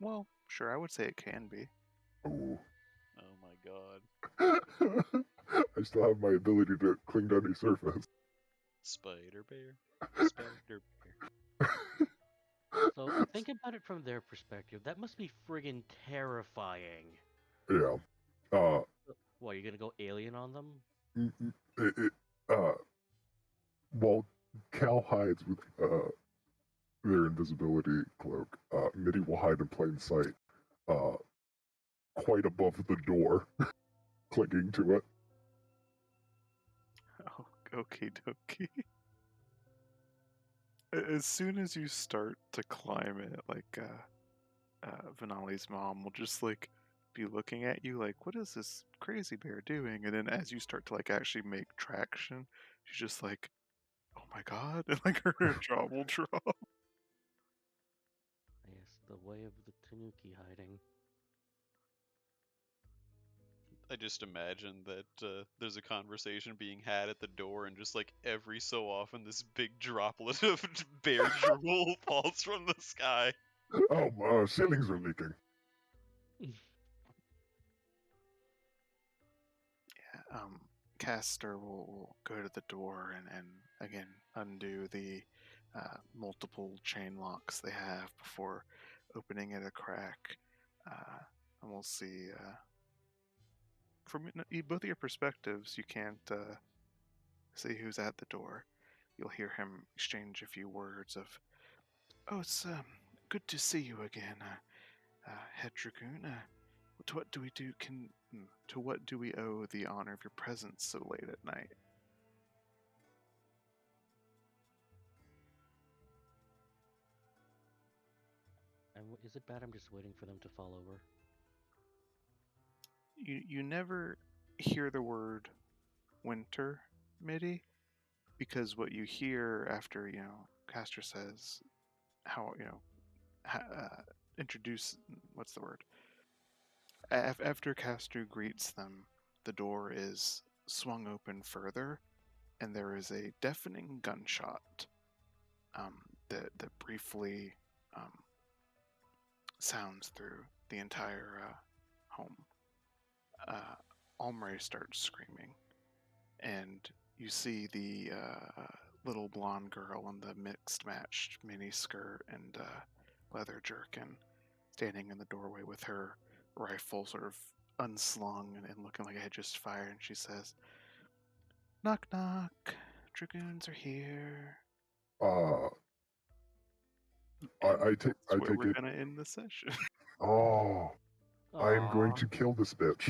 Well, sure, I would say it can be. Oh. Oh my god. I still have my ability to cling to any surface. Spider bear. Spider bear. So think about it from their perspective. That must be friggin' terrifying. Yeah. What, you're gonna go alien on them? Mm, mm, it, while Cal hides with their invisibility cloak, Mitty will hide in plain sight, quite above the door, clinging to it. Oh, okie dokie. As soon as you start to climb it, like Vinali's mom will just like be looking at you like, what is this crazy bear doing? And then as you start to like actually make traction, she's just like, oh my god, and like her jaw will drop. Yes, the way of the Tanuki hiding. I just imagine that there's a conversation being had at the door, and just like every so often, this big droplet of bear drool falls from the sky. Oh, ceilings are leaking. Yeah, Castor will go to the door and again undo the multiple chain locks they have before opening it a crack. And we'll see. From both of your perspectives, you can't see who's at the door. You'll hear him exchange a few words of, "Oh, it's good to see you again, Head Dragoon. To what do we do? To what do we owe the honor of your presence so late at night?" And is it bad I'm just waiting for them to fall over? You never hear the word winter, Mitty, because what you hear after Castor says how introduce what's the word after Castor greets them, the door is swung open further, and there is a deafening gunshot that briefly sounds through the entire home. Almray starts screaming, and you see the little blonde girl in the mixed matched mini skirt and leather jerkin standing in the doorway with her rifle sort of unslung and looking like it had just fired, and she says, "Knock, knock. Dragoons are here." Uh, And I take that's where it. we're gonna end the session. Oh, I am going Aw. to kill this bitch.